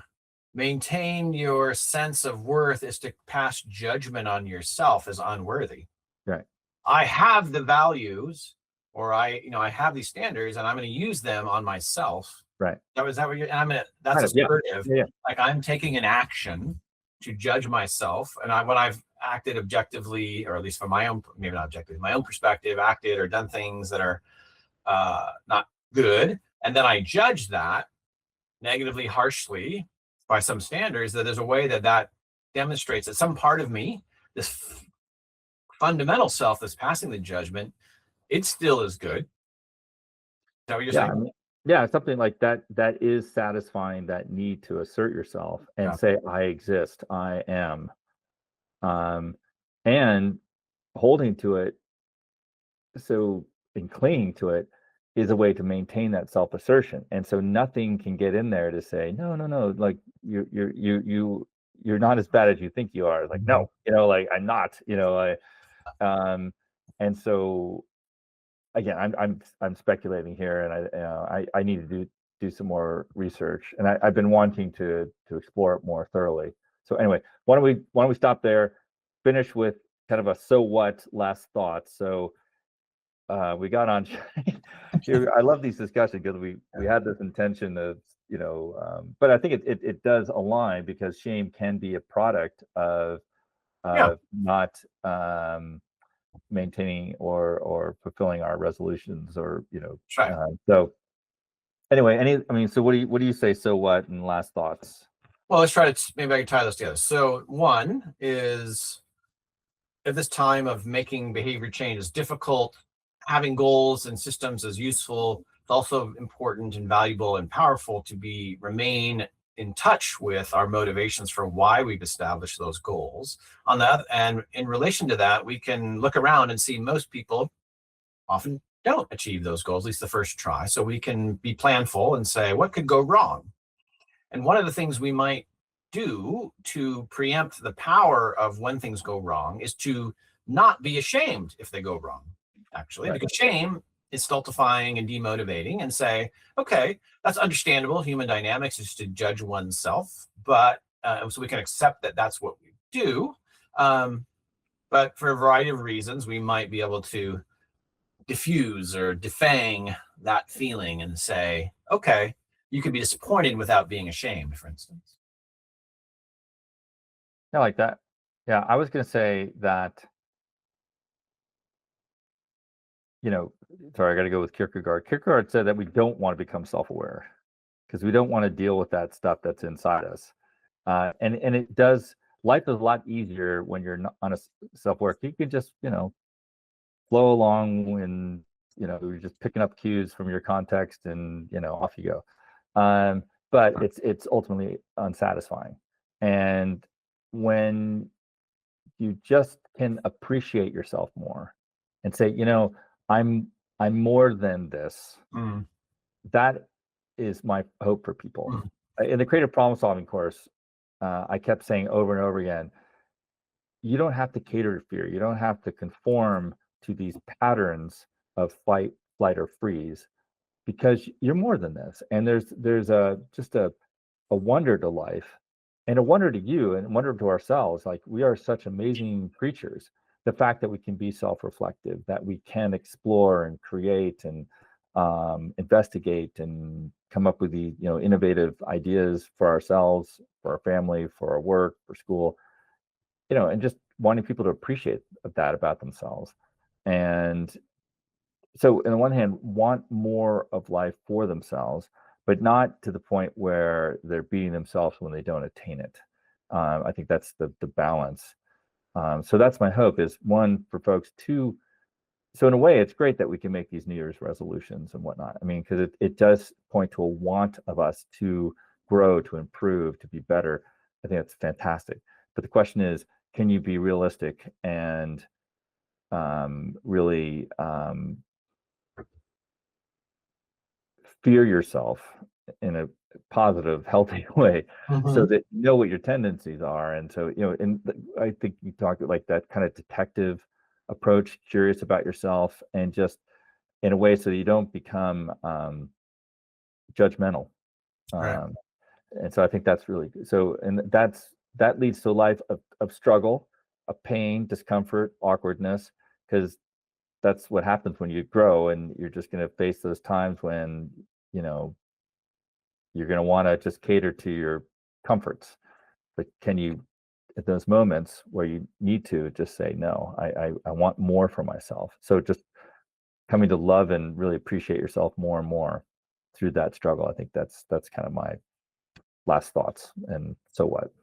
Speaker 2: maintain your sense of worth is to pass judgment on yourself as unworthy.
Speaker 1: Right.
Speaker 2: I have the values, or I have these standards, and I'm going to use them on myself.
Speaker 1: Right.
Speaker 2: That's assertive. Yeah. Like I'm taking an action to judge myself, and when I've acted objectively, or at least from my own, maybe not objectively, my own perspective, acted or done things that are not good, and then I judge that negatively, harshly by some standards, that there's a way that demonstrates that some part of me, this fundamental self that's passing the judgment, it still is good. Is that what you're saying?
Speaker 1: I mean, yeah, something like that is satisfying that need to assert yourself and say, I exist, I am. And holding to it, and clinging to it is a way to maintain that self-assertion. And so nothing can get in there to say, no, like you're not as bad as you think you are. Like, no, like I'm not, and so again, I'm speculating here, and I need to do some more research, and I've been wanting to explore it more thoroughly. So anyway, why don't we stop there, finish with kind of a so what last thought. So we got on. I love these discussions because we had this intention of but I think it does align, because shame can be a product of not maintaining or fulfilling our resolutions, or so anyway, so what do you say, so what, and last thoughts?
Speaker 2: Well, let's try to, maybe I can tie this together. So one is, at this time of making behavior change is difficult, having goals and systems is useful. It's also important and valuable and powerful to remain in touch with our motivations for why we've established those goals. And in relation to that, we can look around and see most people often don't achieve those goals, at least the first try. So we can be planful and say, what could go wrong? And one of the things we might do to preempt the power of when things go wrong is to not be ashamed if they go wrong, actually,
Speaker 1: Right.
Speaker 2: because shame is stultifying and demotivating, and say, okay, that's understandable. Human dynamics is to judge oneself, but so we can accept that that's what we do. But for a variety of reasons, we might be able to diffuse or defang that feeling and say, okay, you can be disappointed without being ashamed, for instance.
Speaker 1: I like that. Yeah, I was going to say that, sorry, I got to go with Kierkegaard. Kierkegaard said that we don't want to become self-aware because we don't want to deal with that stuff that's inside us. And it does, life is a lot easier when you're not on a self-aware. You can just, flow along and, you're just picking up cues from your context and, off you go. But it's ultimately unsatisfying. And when you just can appreciate yourself more and say, I'm more than this.
Speaker 2: Mm.
Speaker 1: That is my hope for people.
Speaker 2: Mm.
Speaker 1: In the creative problem solving course, I kept saying over and over again, you don't have to cater to fear. You don't have to conform to these patterns of fight, flight, or freeze, because you're more than this. And there's just a wonder to life, and a wonder to you, and a wonder to ourselves. Like, we are such amazing creatures. The fact that we can be self-reflective, that we can explore and create and investigate and come up with the innovative ideas for ourselves, for our family, for our work, for school, and just wanting people to appreciate that about themselves. And so, on the one hand, want more of life for themselves, but not to the point where they're beating themselves when they don't attain it. I think that's the balance. So that's my hope, is one, for folks to, so in a way, it's great that we can make these New Year's resolutions and whatnot. I mean, because it does point to a want of us to grow, to improve, to be better. I think that's fantastic. But the question is, can you be realistic and really fear yourself in a positive, healthy way, so that you know what your tendencies are? And so, I think you talked like that kind of detective approach, curious about yourself, and just in a way so that you don't become judgmental.
Speaker 2: Right.
Speaker 1: And so I think that's really good. So, and that leads to a life of struggle, of pain, discomfort, awkwardness, because that's what happens when you grow, and you're just going to face those times when, you're going to want to just cater to your comforts. But can you, at those moments where you need to, just say, no, I want more for myself. So just coming to love and really appreciate yourself more and more through that struggle. I think that's kind of my last thoughts. And so what?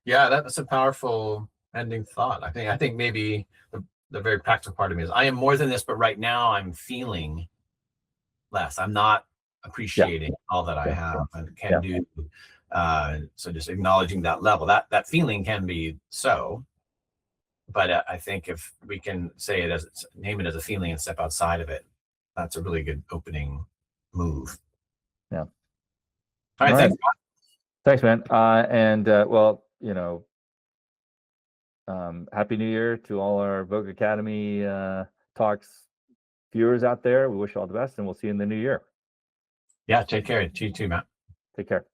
Speaker 2: Yeah, that's a powerful ending thought. I think maybe the very practical part of me is, I am more than this, but right now I'm feeling less. I'm not appreciating all that I
Speaker 1: Yeah.
Speaker 2: have and can
Speaker 1: Yeah.
Speaker 2: do. So just acknowledging that level, that feeling can be so. But I think if we can say it as, name it as a feeling and step outside of it, that's a really good opening move.
Speaker 1: Yeah.
Speaker 2: All right,
Speaker 1: All right.
Speaker 2: thanks.
Speaker 1: Thanks, man. And well, Happy New Year to all our Vogue Academy Talks viewers out there. We wish you all the best, and we'll see you in the new year.
Speaker 2: Yeah, take care. You too, Matt.
Speaker 1: Take care.